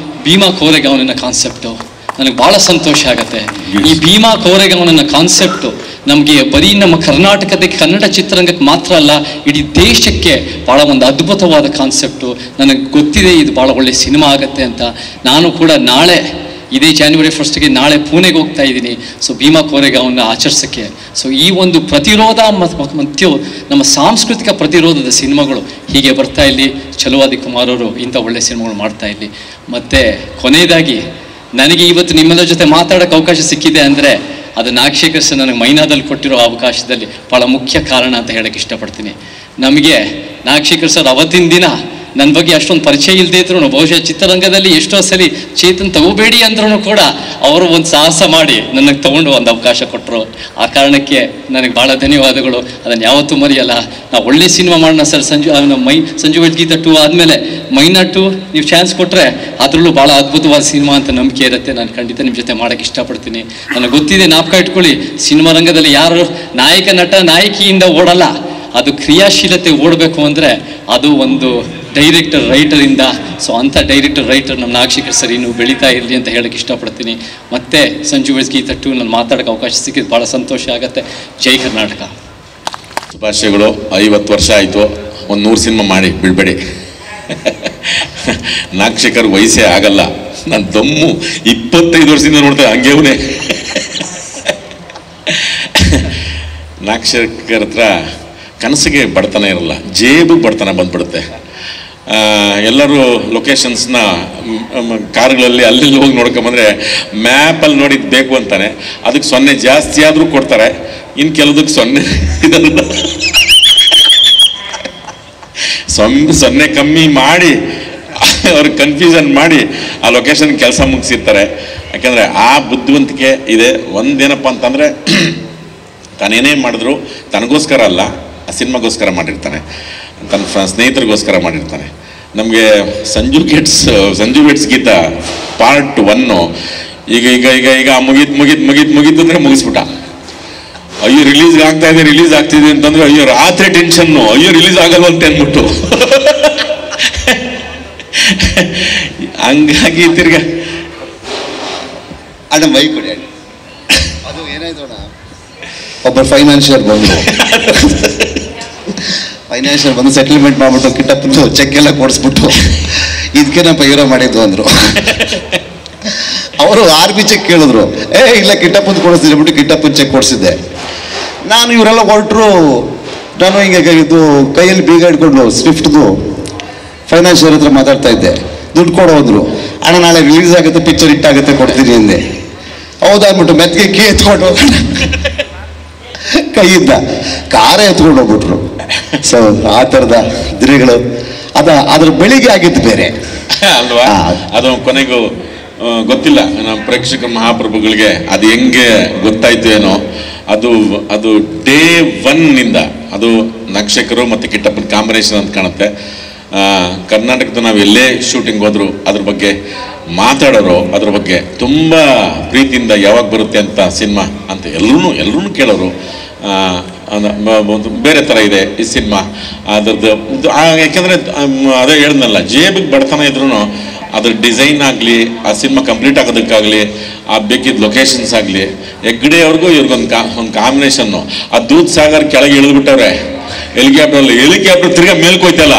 Speaker 5: ಭೀಮಾ ಕೋರೆಗಾಂವ್ನ ಕಾನ್ಸೆಪ್ಟು. ನನಗೆ ಭಾಳ ಸಂತೋಷ ಆಗುತ್ತೆ. ಈ ಭೀಮಾ ಕೋರೆಗಾಂವ್ನ ಕಾನ್ಸೆಪ್ಟು ನಮಗೆ ಬರೀ ನಮ್ಮ ಕರ್ನಾಟಕದ ಕನ್ನಡ ಚಿತ್ರರಂಗಕ್ಕೆ ಮಾತ್ರ ಅಲ್ಲ, ಇಡೀ ದೇಶಕ್ಕೆ ಭಾಳ ಒಂದು ಅದ್ಭುತವಾದ ಕಾನ್ಸೆಪ್ಟು. ನನಗೆ ಗೊತ್ತಿದೆ ಇದು ಭಾಳ ಒಳ್ಳೆಯ ಸಿನಿಮಾ ಆಗುತ್ತೆ ಅಂತ. ನಾನು ಕೂಡ ನಾಳೆ ಇದೇ January 1st ನಾಳೆ ಪುಣೆಗೆ ಹೋಗ್ತಾ ಇದ್ದೀನಿ. ಸೊ ಭೀಮಾ ಕೋರೆಗಾಂವ್ನ ಆಚರಿಸೋಕ್ಕೆ. ಸೊ ಈ ಒಂದು ಪ್ರತಿರೋಧ ಮತ್ತು ನಮ್ಮ ಸಾಂಸ್ಕೃತಿಕ ಪ್ರತಿರೋಧದ ಸಿನಿಮಾಗಳು ಹೀಗೆ ಬರ್ತಾ ಇಲ್ಲಿ. ಚಲುವಾದಿ ಕುಮಾರ್ ಅವರು ಇಂಥ ಒಳ್ಳೆಯ ಸಿನಿಮಾಗಳು ಮಾಡ್ತಾ ಇಲ್ಲಿ. ಮತ್ತು ಕೊನೆಯದಾಗಿ ನನಗೆ ಇವತ್ತು ನಿಮ್ಮೆಲ್ಲರ ಜೊತೆ ಮಾತಾಡೋಕ್ಕೆ ಅವಕಾಶ ಸಿಕ್ಕಿದೆ ಅಂದರೆ ಅದು ನಾಗಶೇಖರ್ ಸರ್ ನನಗೆ ಮೈನಾದಲ್ಲಿ ಕೊಟ್ಟಿರೋ ಅವಕಾಶದಲ್ಲಿ ಭಾಳ ಮುಖ್ಯ ಕಾರಣ ಅಂತ ಹೇಳೋಕ್ಕೆ ಇಷ್ಟಪಡ್ತೀನಿ. ನಮಗೆ ನಾಗಶೇಖರ್ ಸರ್ ಅವತ್ತಿನ ದಿನ ನನ್ನ ಬಗ್ಗೆ ಅಷ್ಟೊಂದು ಪರಿಚಯ ಇಲ್ಲದೆ ಇದ್ರು ಬಹುಶಃ ಚಿತ್ರರಂಗದಲ್ಲಿ ಎಷ್ಟೋ ಸಲ ಚೇತನ್ ತಗೋಬೇಡಿ ಅಂದ್ರೂ ಕೂಡ ಅವರು ಒಂದು ಸಾಹಸ ಮಾಡಿ ನನಗೆ ತೊಗೊಂಡು ಒಂದು ಅವಕಾಶ ಕೊಟ್ಟರು. ಆ ಕಾರಣಕ್ಕೆ ನನಗೆ ಭಾಳ ಧನ್ಯವಾದಗಳು. ಅದನ್ನು ಯಾವತ್ತೂ ಮರೆಯಲ್ಲ. ನಾವು ಒಳ್ಳೆ ಸಿನಿಮಾ ಮಾಡೋಣ ಸರ್. ಸಂಜು ಗೀತಾ 2 ಆದಮೇಲೆ ಮೈನಾ 2 ನೀವು ಚಾನ್ಸ್ ಕೊಟ್ಟರೆ ಅದರಲ್ಲೂ ಭಾಳ ಅದ್ಭುತವಾದ ಸಿನಿಮಾ ಅಂತ ನಂಬಿಕೆ ಇರುತ್ತೆ. ನಾನು ಖಂಡಿತ ನಿಮ್ಮ ಜೊತೆ ಮಾಡೋಕ್ಕೆ ಇಷ್ಟಪಡ್ತೀನಿ. ನನಗೆ ಗೊತ್ತಿದೆ, ಜ್ಞಾಪಕ ಇಟ್ಕೊಳ್ಳಿ, ಸಿನಿಮಾ ರಂಗದಲ್ಲಿ ಯಾರು ನಾಯಕ ನಟ ನಾಯಕಿಯಿಂದ ಓಡಲ್ಲ, ಅದು ಕ್ರಿಯಾಶೀಲತೆ ಓಡಬೇಕು ಅಂದರೆ ಅದು ಒಂದು ಡೈರೆಕ್ಟರ್ ರೈಟರಿಂದ. ಸೊ ಅಂಥ ಡೈರೆಕ್ಟರ್ ರೈಟರ್ ನಮ್ಮ ನಾಗಶೇಖರ್ ಸರ್ ಇನ್ನೂ ಬೆಳೀತಾ ಇರಲಿ ಅಂತ ಹೇಳೋಕ್ಕೆ ಇಷ್ಟಪಡ್ತೀನಿ. ಮತ್ತು ಸಂಜು ಗೀತಾ 2 ನಾನು ಮಾತಾಡೋಕ್ಕೆ ಅವಕಾಶ ಸಿಕ್ಕಿದ್ದು ಭಾಳ ಸಂತೋಷ ಆಗುತ್ತೆ. ಜೈ ಕರ್ನಾಟಕ.
Speaker 4: ಶುಭಾಶಯಗಳು. 50 ವರ್ಷ ಆಯಿತು, ಒಂದು 100 ಸಿನಿಮಾ ಮಾಡಿ ಬಿಡಬೇಡಿ. ನಾಗಶೇಖರ್ ವಯಸ್ಸೇ ಆಗಲ್ಲ. ನಾನು ದಮ್ಮು 25 ವರ್ಷದಿಂದ ನೋಡ್ತೇವೆ ಹಂಗೇವನೇ. ನಾಗಶೇಖರ್ ಹತ್ರ ಕನಸಿಗೆ ಬಡತನ ಇರಲ್ಲ, ಜೇಬಿಗೆ ಬಡತನ ಬಂದ್ಬಿಡುತ್ತೆ. ಎಲ್ಲರೂ ಲೊಕೇಶನ್ಸ್ನ ಕಾರ್ಗಳಲ್ಲಿ ಅಲ್ಲಿ ಹೋಗಿ ನೋಡ್ಕೊಂಬಂದರೆ ಮ್ಯಾಪಲ್ಲಿ ನೋಡಿದ್ದು ಬೇಕು ಅಂತಾನೆ, ಅದಕ್ಕೆ 0 ಜಾಸ್ತಿ ಆದರೂ ಕೊಡ್ತಾರೆ, ಇನ್ನು ಕೆಲದಕ್ಕೆ 0 ಇದಲ್ಲ, 0 ಕಮ್ಮಿ ಮಾಡಿ ಅವ್ರಿಗೆ ಕನ್ಫ್ಯೂಷನ್ ಮಾಡಿ ಆ ಲೊಕೇಶನ್ ಕೆಲಸ ಮುಗಿಸಿರ್ತಾರೆ. ಯಾಕೆಂದರೆ ಆ ಬುದ್ಧಿವಂತಿಕೆ ಇದೆ. ಒಂದೇನಪ್ಪ ಅಂತಂದರೆ ತಾನೇನೇ ಮಾಡಿದ್ರು ತನಗೋಸ್ಕರ ಅಲ್ಲ, ಆ ಸಿನಿಮಾಗೋಸ್ಕರ ಮಾಡಿರ್ತಾನೆ, ತನ್ನ ಸ್ನೇಹಿತರಿಗೋಸ್ಕರ ಮಾಡಿರ್ತಾನೆ. ನಮಗೆ ಸಂಜು ಗೇಟ್ಸ್ ಗೀತಾ ಪಾರ್ಟ್ 1 ಈಗ ಮುಗೀತು ಅಂದರೆ ಮುಗಿಸ್ಬಿಟ್ಟ. ಅಯ್ಯೋ ರಿಲೀಸ್ ಆಗ್ತಿದೆ ಅಂತಂದ್ರೆ ಅಯ್ಯೋ ರಾತ್ರಿ ಟೆನ್ಷನ್ನು, ಅಯ್ಯೋ ರಿಲೀಸ್ ಆಗಲ್ವಂತೆ ಅಂದ್ಬಿಟ್ಟು. ಹಂಗಾಗಿ ತಿರ್ಗ
Speaker 1: ಅಣ್ಣ ಮೈ ಕೊಡಿ. ಅದು ಏನಾಯ್ತು ಅಣ್ಣ, ಒಬ್ಬ ಫೈನಾನ್ಷಿಯರ್ ಬಂದು ಸೆಟಲ್ಮೆಂಟ್ ಮಾಡ್ಬಿಟ್ಟು ಕಿಟ್ಟಪ್ಪಂದು ಚೆಕ್ ಎಲ್ಲ ಕೊಡಿಸ್ಬಿಟ್ಟು ಇದಕ್ಕೆ ನಮ್ಮ ಹೀರೋ ಮಾಡಿದ್ದು ಅಂದರು. ಅವರು RB ಚೆಕ್ ಕೇಳಿದ್ರು. ಇಲ್ಲ ಕಿಟ್ಟಪ್ಪಂದು ಕೊಡಿಸ್ತೀನಿ ಬಿಟ್ಟು ಕಿಟ್ಟಪ್ಪನ ಚೆಕ್ ಕೊಡಿಸಿದ್ದೆ ನಾನು. ಇವರೆಲ್ಲ ಹೊರಟರು, ನಾನು ಹಿಂಗೆ ಇದು ಕೈಯಲ್ಲಿ ಬೀಗ ಇಟ್ಕೊಂಡು ಸ್ವಿಫ್ಟ್ದು ಫೈನಾನ್ಷಿಯರ್ ಹತ್ರ ಮಾತಾಡ್ತಾ ಇದ್ದೆ. ದುಡ್ಡು ಕೊಡೋ ಹೋದ್ರು. ಅಣ್ಣ ನಾಳೆ ರಿಲೀಸ್ ಆಗುತ್ತೆ, ಪಿಕ್ಚರ್ ಹಿಟ್ಟಾಗುತ್ತೆ, ಕೊಡ್ತೀನಿ ಅಂದೆ. ಹೌದಾ ಅಂದ್ಬಿಟ್ಟು ಮೆತ್ತಿಗೆ ಕೀ ಎತ್ಕೊಂಡು ಕೈಯಿದ್ದ ಕಾರೇ ಎತ್ಕೊಂಡು ಹೋಗ್ಬಿಟ್ರು. ಸೊ ಆ ಥರದ ದಿನಗಳು ಅದ್ರ ಬೆಳಿಗ್ಗೆ ಆಗಿದ್ದು ಬೇರೆ
Speaker 4: ಅಲ್ವಾ. ಅದು ಕೊನೆಗೂ ಗೊತ್ತಿಲ್ಲ ನಮ್ಮ ಪ್ರೇಕ್ಷಕ ಮಹಾಪ್ರಭುಗಳಿಗೆ ಅದು ಹೆಂಗೆ ಗೊತ್ತಾಯ್ತು ಏನೋ, ಅದು ಡೇ 1 ಅದು ನಾಗಶೇಖರು ಮತ್ತು ಕಿಟ್ಟಪ್ಪನ ಕಾಂಬಿನೇಷನ್ ಅಂತ ಕಾಣುತ್ತೆ. ಕರ್ನಾಟಕದ ನಾವು ಎಲ್ಲೇ ಶೂಟಿಂಗ್ ಹೋದ್ರು ಅದ್ರ ಬಗ್ಗೆ ಮಾತಾಡೋರು, ಅದ್ರ ಬಗ್ಗೆ ತುಂಬ ಪ್ರೀತಿಯಿಂದ ಯಾವಾಗ ಬರುತ್ತೆ ಅಂತ ಸಿನಿಮಾ ಅಂತ ಎಲ್ಲರೂ ಕೇಳೋರು. ಒಂದು ಬೇರೆ ಥರ ಇದೆ ಈ ಸಿನಿಮಾ ಅದ್ರದ್ದು. ಯಾಕೆಂದರೆ ಅದೇ ಹೇಳ್ದಲ್ಲ, ಜೇಬಿಗೆ ಬಡತನ ಇದ್ರೂ ಅದ್ರ ಡಿಸೈನ್ ಆಗಲಿ, ಆ ಸಿನಿಮಾ ಕಂಪ್ಲೀಟ್ ಆಗೋದಕ್ಕಾಗಲಿ, ಆ ಬೇಕಿದ್ದ ಲೊಕೇಶನ್ಸ್ ಆಗಲಿ, ಹೆಗ್ಗಡೆ ಅವ್ರಿಗೂ ಇವ್ರಿಗೊಂದು ಕಾಂಬಿನೇಷನ್ನು. ಆ ದೂದ್ ಸಾಗರ್ ಕೆಳಗೆ ಇಳಿದ್ಬಿಟ್ಟವ್ರೆ ಹೆಲಿಕಾಪ್ಟರ್ ತಿರ್ಗಾ ಮೇಲ್ಕೋಯ್ತಲ್ಲ,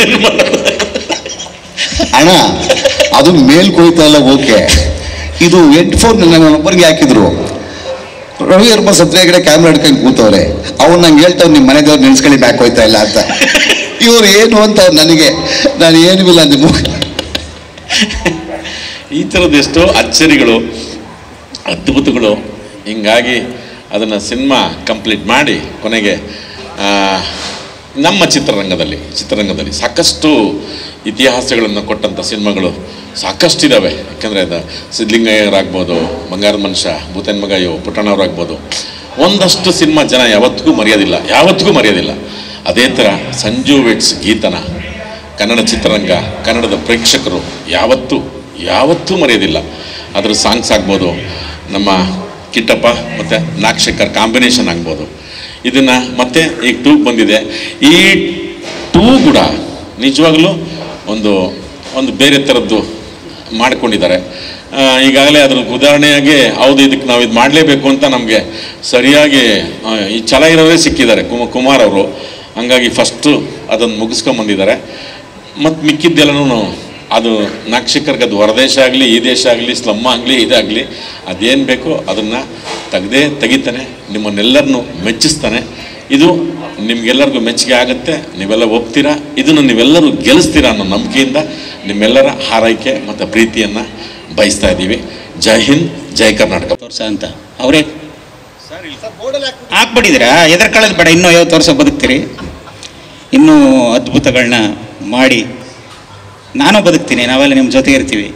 Speaker 4: ಏನು ಮಾಡೋದು
Speaker 1: ಅಣ್ಣ? ಅದು ಮೇಲ್ಕೋಯ್ತಲ್ಲ, ಓಕೆ. ಇದು ಹೆಡ್ಫೋನ್ ನನ್ನೊಬ್ಬರಿಗೆ ಹಾಕಿದ್ರು. ರವಿ ವರ್ಮ ಸತ್ರೆಗಡೆ ಕ್ಯಾಮ್ರಾ ಹಿಡ್ಕೊಂಡು ಕೂತವ್ರೆ. ಅವ್ನು ನಂಗೆ ಹೇಳ್ತಾವ್ ನಿಮ್ಮ ಮನೆದವ್ರು ನೆನ್ಸ್ಕೊಳ್ಳಿ ಬ್ಯಾಕ್ ಹೋಯ್ತಾ ಇಲ್ಲ ಅಂತ. ಇವ್ರು ಏನು ಅಂತ ನನಗೆ, ನಾನು ಏನೂ ಇಲ್ಲ ನಿಮ್ಮ
Speaker 4: ಈ ಥರದ್ದು ಎಷ್ಟೋ ಅಚ್ಚರಿಗಳು, ಅದ್ಭುತಗಳು. ಹಿಂಗಾಗಿ ಅದನ್ನು ಸಿನಿಮಾ ಕಂಪ್ಲೀಟ್ ಮಾಡಿ ಕೊನೆಗೆ ನಮ್ಮ ಚಿತ್ರರಂಗದಲ್ಲಿ ಸಾಕಷ್ಟು ಇತಿಹಾಸಗಳನ್ನು ಕೊಟ್ಟಂಥ ಸಿನಿಮಾಗಳು ಸಾಕಷ್ಟಿದ್ದಾವೆ. ಯಾಕೆಂದರೆ ಅದು ಸಿದ್ಧಲಿಂಗಯ್ಯರಾಗ್ಬೋದು, ಬಂಗಾರದ ಮನುಷ್ಯ, ಭೂತನ್ ಮಗ ಪುಟ್ಟಣ್ಣವರಾಗ್ಬೋದು. ಒಂದಷ್ಟು ಸಿನಿಮಾ ಜನ ಯಾವತ್ತಿಗೂ ಮರೆಯೋದಿಲ್ಲ. ಅದೇ ಥರ ಸಂಜು ವೆಟ್ಸ್ ಗೀತನ ಕನ್ನಡ ಚಿತ್ರರಂಗ, ಕನ್ನಡದ ಪ್ರೇಕ್ಷಕರು ಯಾವತ್ತೂ ಮರೆಯೋದಿಲ್ಲ. ಅದ್ರ ಸಾಂಗ್ಸ್ ಆಗ್ಬೋದು, ನಮ್ಮ ಕಿಟ್ಟಪ್ಪ ಮತ್ತು ನಾಗಶೇಖರ್ ಕಾಂಬಿನೇಷನ್ ಆಗ್ಬೋದು. ಇದನ್ನು ಮತ್ತೆ ಈಗ 2 ಬಂದಿದೆ. ಈ 2 ಕೂಡ ನಿಜವಾಗಲೂ ಒಂದು ಬೇರೆ ಥರದ್ದು ಮಾಡಿಕೊಂಡಿದ್ದಾರೆ. ಈಗಾಗಲೇ ಅದ್ರ ಉದಾಹರಣೆಯಾಗಿ ಹೌದು ಇದಕ್ಕೆ ನಾವು ಇದು ಮಾಡಲೇಬೇಕು ಅಂತ ನಮಗೆ ಸರಿಯಾಗಿ ಈ ಛಲ ಇರೋರೇ ಸಿಕ್ಕಿದ್ದಾರೆ, ಕುಮಾರ್ ಅವರು. ಹಂಗಾಗಿ ಫಸ್ಟು ಅದನ್ನು ಮುಗಿಸ್ಕೊಂಬಂದಿದ್ದಾರೆ. ಮತ್ತು ಮಿಕ್ಕಿದ್ದೆಲ್ಲನೂ ಅದು ನಾಗಶೇಖರ್ಗೆ ಅದು ಹೊರದೇಶ ಆಗಲಿ, ಈ ದೇಶ ಆಗಲಿ, ಸ್ಲಮ್ ಆಗಲಿ, ಇದಾಗಲಿ, ಅದೇನು ಬೇಕೋ ಅದನ್ನು ತೆಗಿತಾನೆ, ನಿಮ್ಮನ್ನೆಲ್ಲರನ್ನೂ ಮೆಚ್ಚಿಸ್ತಾನೆ. ಇದು ನಿಮ್ಗೆಲ್ಲರಿಗೂ ಮೆಚ್ಚುಗೆ ಆಗುತ್ತೆ, ನೀವೆಲ್ಲ ಒಪ್ತೀರಾ, ಇದನ್ನು ನೀವೆಲ್ಲರೂ ಗೆಲ್ಲಿಸ್ತೀರಾ ಅನ್ನೋ ನಂಬಿಕೆಯಿಂದ ನಿಮ್ಮೆಲ್ಲರ ಹಾರೈಕೆ ಮತ್ತು ಪ್ರೀತಿಯನ್ನು ಬಯಸ್ತಾ ಇದ್ದೀವಿ. ಜೈ ಹಿಂದ್, ಜೈ ಕರ್ನಾಟಕ.
Speaker 6: ವರ್ಷ ಅಂತ ಅವರೇ ಹಾಕ್ಬಿಟ್ಟಿದ್ದೀರಾ, ಎದರ್ಕೊಳ್ಳೋದು ಬೇಡ. ಇನ್ನೂ 50 ವರ್ಷ ಬದುಕ್ತೀರಿ, ಇನ್ನೂ ಅದ್ಭುತಗಳನ್ನ ಮಾಡಿ ನಾನು ಬದುಕ್ತೀನಿ, ನಾವೆಲ್ಲ ನಿಮ್ಮ ಜೊತೆ ಇರ್ತೀವಿ.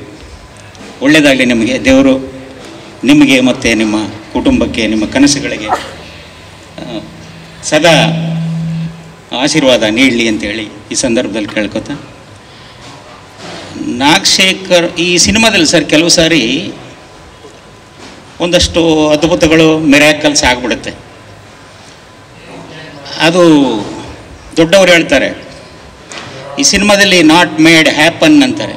Speaker 6: ಒಳ್ಳೆಯದಾಗಲಿ ನಿಮಗೆ, ದೇವರು ನಿಮಗೆ ಮತ್ತು ನಿಮ್ಮ ಕುಟುಂಬಕ್ಕೆ, ನಿಮ್ಮ ಕನಸುಗಳಿಗೆ ಸದಾ ಆಶೀರ್ವಾದ ನೀಡಲಿ ಅಂತೇಳಿ ಈ ಸಂದರ್ಭದಲ್ಲಿ ಕೇಳ್ಕೊತಾ, ನಾಗಶೇಖರ್ ಈ ಸಿನಿಮಾದಲ್ಲಿ ಸರ್ ಕೆಲವು ಸಾರಿ ಒಂದಷ್ಟು ಅದ್ಭುತಗಳು ಮಿರಾಕಲ್ಸ್ ಆಗ್ಬಿಡುತ್ತೆ. ಅದು ದೊಡ್ಡವರು ಹೇಳ್ತಾರೆ, ಈ ಸಿನಿಮಾದಲ್ಲಿ ನಾಟ್ ಮೇಡ್ ಹ್ಯಾಪನ್ ಅಂತಾರೆ.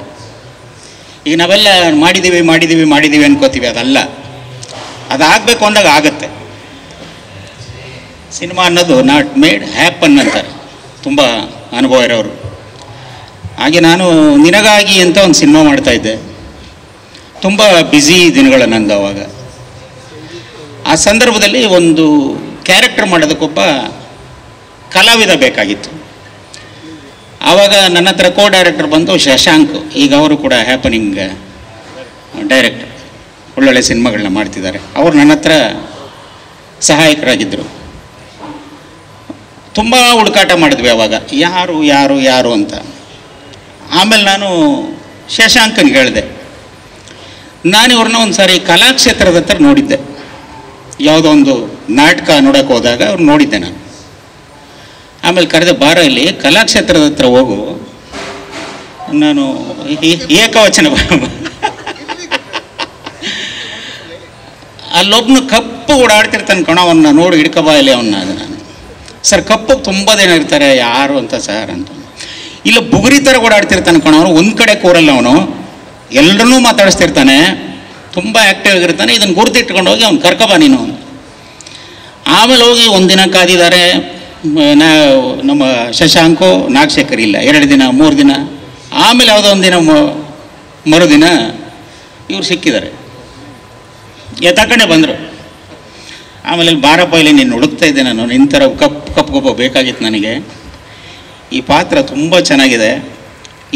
Speaker 6: ಈಗ ನಾವೆಲ್ಲ ಮಾಡಿದ್ದೀವಿ ಅನ್ಕೋತೀವಿ, ಅದಲ್ಲ. ಅದಾಗಬೇಕು ಅಂದಾಗ ಆಗುತ್ತೆ. ಸಿನಿಮಾ ಅನ್ನೋದು ನಾಟ್ ಮೇಡ್ ಹ್ಯಾಪನ್ ಅಂತಾರೆ, ತುಂಬ ಅನುಭವ ಇರೋರು. ಹಾಗೆ ನಾನು ನಿನಗಾಗಿ ಅಂತ ಒಂದು ಸಿನಿಮಾ ಮಾಡ್ತಾಯಿದ್ದೆ. ತುಂಬ ಬ್ಯುಸಿ ದಿನಗಳು ನಂದು ಅವಾಗ. ಆ ಸಂದರ್ಭದಲ್ಲಿ ಒಂದು ಕ್ಯಾರೆಕ್ಟರ್ ಮಾಡೋದಕ್ಕೊಬ್ಬ ಕಲಾವಿದ ಬೇಕಾಗಿತ್ತು. ಆವಾಗ ನನ್ನ ಹತ್ರ ಡೈರೆಕ್ಟರ್ ಬಂದು ಶಶಾಂಕ್, ಈಗ ಅವರು ಕೂಡ ಹ್ಯಾಪನಿಂಗ್ ಡೈರೆಕ್ಟರ್, ಒಳ್ಳೊಳ್ಳೆ ಸಿನಿಮಾಗಳನ್ನ ಮಾಡ್ತಿದ್ದಾರೆ. ಅವರು ನನ್ನ ಹತ್ರ ಸಹಾಯಕರಾಗಿದ್ದರು. ತುಂಬ ಹುಡುಕಾಟ ಮಾಡಿದ್ವಿ ಅವಾಗ, ಯಾರು ಅಂತ. ಆಮೇಲೆ ನಾನು ಶಶಾಂಕನಿಗೆ ಹೇಳಿದೆ, ನಾನು ಇವ್ರನ್ನ ಒಂದು ಸಾರಿ ಕಲಾಕ್ಷೇತ್ರದ ಹತ್ರ ನೋಡಿದ್ದೆ. ಯಾವುದೋ ಒಂದು ನಾಟಕ ನೋಡೋಕೆ ಹೋದಾಗ ಅವ್ರು ನೋಡಿದ್ದೆ ನಾನು. ಆಮೇಲೆ ಕರೆದ, ಬಾರ ಇಲ್ಲಿ ಕಲಾಕ್ಷೇತ್ರದ ಹತ್ರ ಹೋಗು, ನಾನು ಏಕವಚನ ಅಲ್ಲೊಬ್ಬನು ಕಪ್ಪು ಓಡಾಡ್ತಿರ್ತಾನೆ ಕಣ, ಅವನ್ನ ನೋಡಿ ಹಿಡ್ಕಬಾ ಇಲ್ಲಿ ಅವನ್ನ. ಅದು ನಾನು, ಸರ್ ಕಪ್ಪಗೆ ತುಂಬ ಜನ ಇರ್ತಾರೆ, ಯಾರು ಅಂತ ಸರ್ ಅಂತ. ಇಲ್ಲ ಬುಗುರಿ ಥರ ಓಡಾಡ್ತಿರ್ತಾನೆ ಕಣ, ಅವನು ಒಂದು ಕಡೆ ಕೂರಲ್ಲ, ಅವನು ಎಲ್ಲರನ್ನೂ ಮಾತಾಡಿಸ್ತಿರ್ತಾನೆ, ತುಂಬ ಆ್ಯಕ್ಟಿವ್ ಆಗಿರ್ತಾನೆ. ಇದನ್ನು ಗುರುತಿಟ್ಕೊಂಡು ಹೋಗಿ ಅವ್ನು ಕರ್ಕಬಾ ನೀನು. ಆಮೇಲೆ ಹೋಗಿ ಒಂದಿನ ಕಾದಿದ್ದಾರೆ. ನಮ್ಮ ಶಶಾಂಕು ನಾಗಶೇಖರ್ ಇಲ್ಲ, 2 ದಿನ 3 ದಿನ. ಆಮೇಲೆ ಯಾವುದೋ ಒಂದು ದಿನ ಮರುದಿನ ಇವ್ರು ಸಿಕ್ಕಿದ್ದಾರೆ, ಎತ್ತಕಡೆ ಬಂದರು. ಆಮೇಲೆ ಬಾರಪ್ಪ ಇಲ್ಲಿ ನೀನು ಹುಡುಕ್ತಾ ಇದ್ದೆ ನಾನು, ನಿನ್ನ ಥರ ಕಪ್ಪು ಬೇಕಾಗಿತ್ತು ನನಗೆ. ಈ ಪಾತ್ರ ತುಂಬ ಚೆನ್ನಾಗಿದೆ,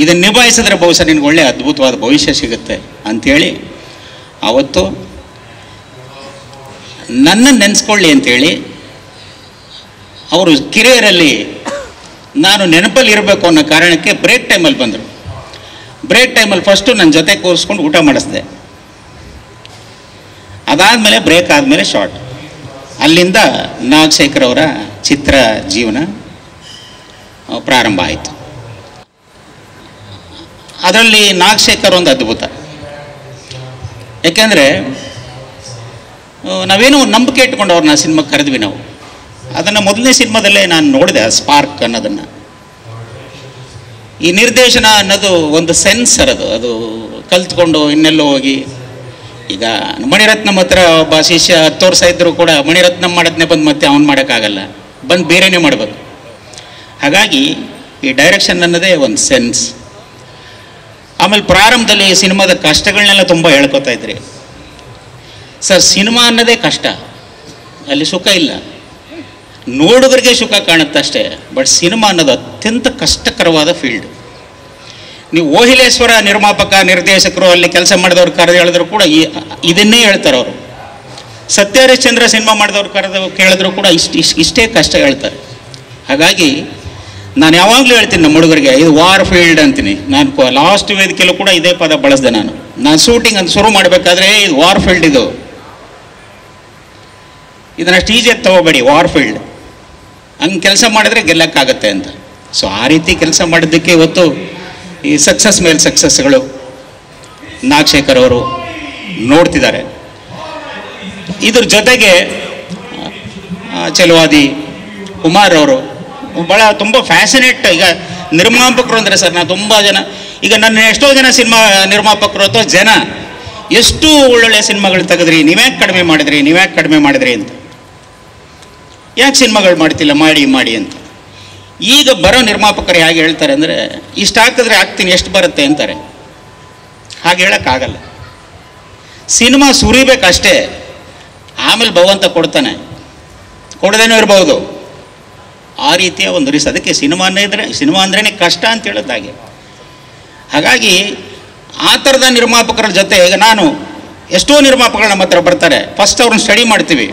Speaker 6: ಇದನ್ನು ನಿಭಾಯಿಸಿದ್ರೆ ಬಹುಶಃ ನಿನಗೆ ಒಳ್ಳೆಯ ಅದ್ಭುತವಾದ ಭವಿಷ್ಯ ಸಿಗುತ್ತೆ ಅಂಥೇಳಿ ಆವತ್ತು ನನ್ನನ್ನು ನೆನೆಸ್ಕೊಳ್ಳಿ ಅಂಥೇಳಿ ಅವರು ಕಿರಿಯರಲ್ಲಿ ನಾನು ನೆನಪಲ್ಲಿ ಇರಬೇಕು ಅನ್ನೋ ಕಾರಣಕ್ಕೆ ಬ್ರೇಕ್ ಟೈಮಲ್ಲಿ ಬಂದರು. ಬ್ರೇಕ್ ಟೈಮಲ್ಲಿ ಫಸ್ಟು ನನ್ನ ಜೊತೆ ಕೂರಿಸ್ಕೊಂಡು ಊಟ ಮಾಡಿಸಿದೆ. ಅದಾದಮೇಲೆ ಬ್ರೇಕ್ ಆದಮೇಲೆ ಶಾರ್ಟ್. ಅಲ್ಲಿಂದ ನಾಗಶೇಖರ್ ಅವರ ಚಿತ್ರ ಜೀವನ ಪ್ರಾರಂಭ ಆಯಿತು. ಅದರಲ್ಲಿ ನಾಗಶೇಖರ್ ಒಂದು ಅದ್ಭುತ. ಯಾಕೆಂದರೆ ನಾವೇನೋ ನಂಬಿಕೆ ಇಟ್ಕೊಂಡು ಅವ್ರನ್ನ ಸಿನಿಮಾಗೆ ಕರೆದ್ವಿ ನಾವು. ಅದನ್ನು ಮೊದಲನೇ ಸಿನಿಮಾದಲ್ಲೇ ನಾನು ನೋಡಿದೆ, ಸ್ಪಾರ್ಕ್ ಅನ್ನೋದನ್ನು. ಈ ನಿರ್ದೇಶನ ಅನ್ನೋದು ಒಂದು ಸೆನ್ಸರ್, ಅದು ಕಲ್ತ್ಕೊಂಡು ಇನ್ನೆಲ್ಲೋ ಹೋಗಿ. ಈಗ ಮಣಿರತ್ನಂ ಹತ್ರ ಒಬ್ಬ ಶಿಷ್ಯ 10 ವರ್ಷ ಇದ್ದರೂ ಕೂಡ ಮಣಿರತ್ನಂ ಮಾಡೋದನ್ನೇ ಬಂದು ಮತ್ತೆ ಅವ್ನು ಮಾಡೋಕ್ಕಾಗಲ್ಲ, ಬಂದು ಬೇರೆಯೇ ಮಾಡಬೇಕು. ಹಾಗಾಗಿ ಈ ಡೈರೆಕ್ಷನ್ ಅನ್ನೋದೇ ಒಂದು ಸೆನ್ಸ್. ಆಮೇಲೆ ಪ್ರಾರಂಭದಲ್ಲಿ ಸಿನಿಮಾದ ಕಷ್ಟಗಳನ್ನೆಲ್ಲ ತುಂಬ ಹೇಳ್ಕೊತಾ ಇದ್ರಿ ಸರ್. ಸಿನಿಮಾ ಅನ್ನೋದೇ ಕಷ್ಟ, ಅಲ್ಲಿ ಸುಖ ಇಲ್ಲ. ನೋಡುಗರಿಗೆ ಸುಖ ಕಾಣುತ್ತೆ ಅಷ್ಟೇ, ಬಟ್ ಸಿನಿಮಾ ಅನ್ನೋದು ಅತ್ಯಂತ ಕಷ್ಟಕರವಾದ ಫೀಲ್ಡ್. ನೀವು ಓಹಿಲೇಶ್ವರ ನಿರ್ಮಾಪಕ ನಿರ್ದೇಶಕರು ಅಲ್ಲಿ ಕೆಲಸ ಮಾಡಿದವ್ರು ಕರೆದು ಹೇಳಿದ್ರು ಕೂಡ ಇದನ್ನೇ ಹೇಳ್ತಾರೆ ಅವರು. ಸತ್ಯಹರಿಶ್ಚಂದ್ರ ಸಿನಿಮಾ ಮಾಡಿದವ್ರು ಕರೆದು ಕೇಳಿದ್ರು ಕೂಡ ಇಷ್ಟೇ ಕಷ್ಟ ಹೇಳ್ತಾರೆ. ಹಾಗಾಗಿ ನಾನು ಯಾವಾಗಲೂ ಹೇಳ್ತೀನಿ ನಮ್ಮ ಹುಡುಗರಿಗೆ, ಇದು ವಾರ್ ಫೀಲ್ಡ್ ಅಂತೀನಿ. ನಾನು ಲಾಸ್ಟ್ ವೇದಿಕೆಯಲ್ಲೂ ಕೂಡ ಇದೇ ಪದ ಬಳಸಿದೆ. ನಾನು ಶೂಟಿಂಗ್ ಅಂತ ಶುರು ಮಾಡಬೇಕಾದ್ರೆ ಇದು ವಾರ್ ಫೀಲ್ಡ್, ಇದನ್ನು ಅಷ್ಟು ಈಜಿಯಾಗಿ ತಗೋಬೇಡಿ, ವಾರ್ ಫೀಲ್ಡ್. ಹಂಗೆ ಕೆಲಸ ಮಾಡಿದ್ರೆ ಗೆಲ್ಲಕ್ಕಾಗತ್ತೆ ಅಂತ. ಸೊ ಆ ರೀತಿ ಕೆಲಸ ಮಾಡಿದ್ದಕ್ಕೆ ಇವತ್ತು ಈ ಸಕ್ಸಸ್ ಮೇಲೆ ಸಕ್ಸಸ್ಗಳು ನಾಗಶೇಖರ್ ಅವರು ನೋಡ್ತಿದ್ದಾರೆ. ಇದ್ರ ಜೊತೆಗೆ ಚೆಲುವಾದಿ ಕುಮಾರ್ ಅವರು ತುಂಬ ಫ್ಯಾಸಿನೇಟ್. ಈಗ ನಿರ್ಮಾಪಕರು ಅಂದರೆ ಸರ್, ನಾನು ತುಂಬ ಜನ, ಈಗ ನನ್ನ ಎಷ್ಟೋ ಜನ ಸಿನಿಮಾ ನಿರ್ಮಾಪಕರು ಅಥವಾ ಜನ ಎಷ್ಟು ಒಳ್ಳೊಳ್ಳೆ ಸಿನಿಮಾಗಳು ತೆಗೆದ್ರಿ, ನೀವ್ಯಾಕೆ ಕಡಿಮೆ ಮಾಡಿದ್ರಿ ಅಂತ. ಯಾಕೆ ಸಿನಿಮಾಗಳು ಮಾಡ್ತಿಲ್ಲ, ಮಾಡಿ ಅಂತ. ಈಗ ಬರೋ ನಿರ್ಮಾಪಕರು ಹೇಗೆ ಹೇಳ್ತಾರೆ ಅಂದರೆ, ಇಷ್ಟು ಹಾಕಿದ್ರೆ ಹಾಕ್ತೀನಿ, ಎಷ್ಟು ಬರುತ್ತೆ ಅಂತಾರೆ. ಹಾಗೆ ಹೇಳೋಕ್ಕಾಗಲ್ಲ. ಸಿನಿಮಾ ಸುರಿಬೇಕಷ್ಟೇ, ಆಮೇಲೆ ಭಗವಂತ ಕೊಡ್ತಾನೆ, ಕೊಡದೇನೂ ಇರ್ಬೋದು. ಆ ರೀತಿಯ ಒಂದು ರಿಸ್. ಅದಕ್ಕೆ ಸಿನಿಮಾ ಅಂದ್ರೇ ಕಷ್ಟ ಅಂತ ಹೇಳೋದು ಹಾಗೆ. ಹಾಗಾಗಿ ಆ ಥರದ ನಿರ್ಮಾಪಕರ ಜೊತೆ ಈಗ ನಾನು ಎಷ್ಟೋ ನಿರ್ಮಾಪಕರು ನಮ್ಮ ಹತ್ರ ಬರ್ತಾರೆ. ಫಸ್ಟ್ ಅವ್ರನ್ನ ಸ್ಟಡಿ ಮಾಡ್ತೀವಿ.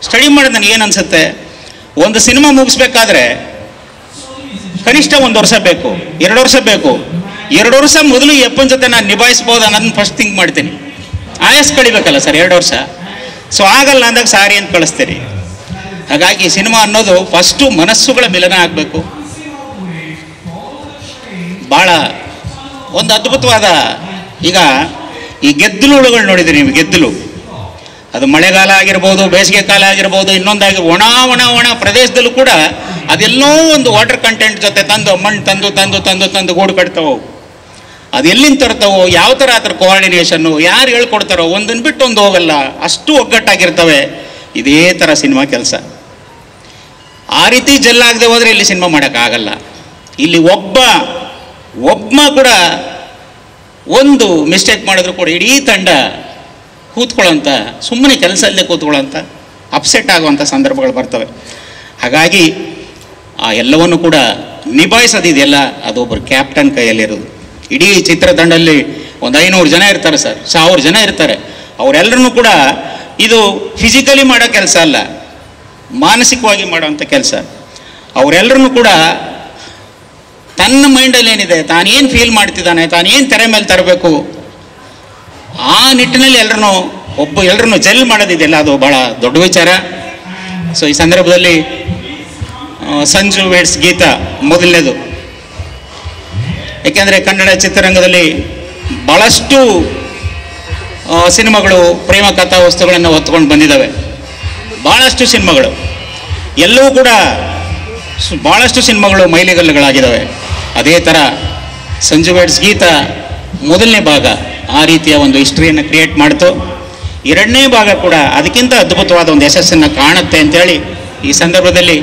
Speaker 6: ಸ್ಟಡಿ ಮಾಡಿದ ನನಗೆ ಏನು ಅನಿಸುತ್ತೆ, ಒಂದು ಸಿನಿಮಾ ಮುಗಿಸ್ಬೇಕಾದ್ರೆ ಕನಿಷ್ಠ 1 ವರ್ಷ ಬೇಕು, 2 ವರ್ಷ ಬೇಕು. 2 ವರ್ಷ ಮೊದಲು ಎಪ್ಪನ ಜೊತೆ ನಾನು ನಿಭಾಯಿಸ್ಬೋದು ಅನ್ನೋದನ್ನ ಫಸ್ಟ್ ಥಿಂಕ್ ಮಾಡ್ತೀನಿ. ಆಯಸ್ ಕಳಿಬೇಕಲ್ಲ ಸರ್ 2 ವರ್ಷ. ಸೊ ಆಗಲ್ಲ ಅಂದಾಗ ಸಾರಿ ಅಂತ ಕಳಿಸ್ತೀರಿ. ಹಾಗಾಗಿ ಸಿನಿಮಾ ಅನ್ನೋದು ಫಸ್ಟು ಮನಸ್ಸುಗಳ ಮಿಲನ ಆಗಬೇಕು. ಭಾಳ ಒಂದು ಅದ್ಭುತವಾದ, ಈಗ ಈ ಗೆದ್ದಲುಗಳು ನೋಡಿದ್ರಿ ನೀವು, ಗೆದ್ದಲು ಅದು ಮಳೆಗಾಲ ಆಗಿರ್ಬೋದು, ಬೇಸಿಗೆ ಕಾಲ ಆಗಿರ್ಬೋದು, ಇನ್ನೊಂದಾಗಿ ಒಣ ಪ್ರದೇಶದಲ್ಲೂ ಕೂಡ ಅದೆಲ್ಲೋ ಒಂದು ವಾಟರ್ ಕಂಟೆಂಟ್ ಜೊತೆ ತಂದು ಮಣ್ಣು ತಂದು ಗೂಡು ಕಟ್ತಾವೋ. ಅದು ಎಲ್ಲಿಂದ ತರ್ತಾವೋ, ಯಾವ ಥರ ಅದ್ರ ಕೋಆರ್ಡಿನೇಷನ್ನು, ಯಾರು ಹೇಳ್ಕೊಡ್ತಾರೋ, ಒಂದನ್ನು ಬಿಟ್ಟು ಒಂದು ಹೋಗಲ್ಲ, ಅಷ್ಟು ಒಗ್ಗಟ್ಟಾಗಿರ್ತವೆ. ಇದೇ ಥರ ಸಿನಿಮಾ ಕೆಲಸ. ಆ ರೀತಿ ಜಲ್ಲಾಗದೆ ಹೋದರೆ ಇಲ್ಲಿ ಸಿನಿಮಾ ಮಾಡೋಕ್ಕಾಗಲ್ಲ. ಇಲ್ಲಿ ಒಬ್ಬ ಕೂಡ ಒಂದು ಮಿಸ್ಟೇಕ್ ಮಾಡಿದ್ರು ಕೂಡ ಇಡೀ ತಂಡ ಕೂತ್ಕೊಳ್ಳೋಂಥ, ಸುಮ್ಮನೆ ಕೆಲಸ ಅಲ್ಲೇ ಕೂತ್ಕೊಳ್ಳೋಂಥ, ಅಪ್ಸೆಟ್ ಆಗುವಂಥ ಸಂದರ್ಭಗಳು ಬರ್ತವೆ. ಹಾಗಾಗಿ ಆ ಎಲ್ಲವನ್ನು ಕೂಡ ನಿಭಾಯಿಸೋದಿದೆಯಲ್ಲ, ಅದು ಒಬ್ಬರು ಕ್ಯಾಪ್ಟನ್ ಕೈಯಲ್ಲಿರೋದು. ಇಡೀ ಚಿತ್ರತಂಡದಲ್ಲಿ ಒಂದು 500 ಜನ ಇರ್ತಾರೆ ಸರ್, 1000 ಜನ ಇರ್ತಾರೆ. ಅವರೆಲ್ಲರೂ ಕೂಡ ಇದು ಫಿಸಿಕಲಿ ಮಾಡೋ ಕೆಲಸ ಅಲ್ಲ, ಮಾನಸಿಕವಾಗಿ ಮಾಡೋವಂಥ ಕೆಲಸ. ಅವರೆಲ್ಲರೂ ಕೂಡ ತನ್ನ ಮೈಂಡಲ್ಲಿ ಏನಿದೆ, ತಾನೇನು ಫೀಲ್ ಮಾಡ್ತಿದ್ದಾನೆ, ತಾನೇನು ತೆರೆ ಮೇಲೆ ತರಬೇಕು, ಆ ನಿಟ್ಟಿನಲ್ಲಿ ಎಲ್ಲರನ್ನೂ ಜೆಲ್ ಮಾಡೋದಿದೆಯಲ್ಲ, ಅದು ಭಾಳ ದೊಡ್ಡ ವಿಚಾರ. ಸೊ ಈ ಸಂದರ್ಭದಲ್ಲಿ ಸಂಜು ವೇಡ್ಸ್ ಗೀತಾ ಮೊದಲನೇದು. ಏಕೆಂದರೆ ಕನ್ನಡ ಚಿತ್ರರಂಗದಲ್ಲಿ ಭಾಳಷ್ಟು ಸಿನಿಮಾಗಳು ಪ್ರೇಮ ಕಥಾ ವಸ್ತುಗಳನ್ನು ಹೊತ್ಕೊಂಡು ಬಂದಿದ್ದಾವೆ. ಭಾಳಷ್ಟು ಸಿನಿಮಾಗಳು, ಎಲ್ಲವೂ ಕೂಡ ಭಾಳಷ್ಟು ಸಿನಿಮಾಗಳು ಮೈಲಿಗಲ್ಲುಗಳಾಗಿದ್ದಾವೆ. ಅದೇ ಥರ ಸಂಜು ವೇಡ್ಸ್ ಗೀತಾ ಮೊದಲನೇ ಭಾಗ ಆ ರೀತಿಯ ಒಂದು ಹಿಸ್ಟ್ರಿಯನ್ನು ಕ್ರಿಯೇಟ್ ಮಾಡ್ತು. 2ನೇ ಭಾಗ ಕೂಡ ಅದಕ್ಕಿಂತ ಅದ್ಭುತವಾದ ಒಂದು ಯಶಸ್ಸನ್ನು ಕಾಣುತ್ತೆ ಅಂತೇಳಿ ಈ ಸಂದರ್ಭದಲ್ಲಿ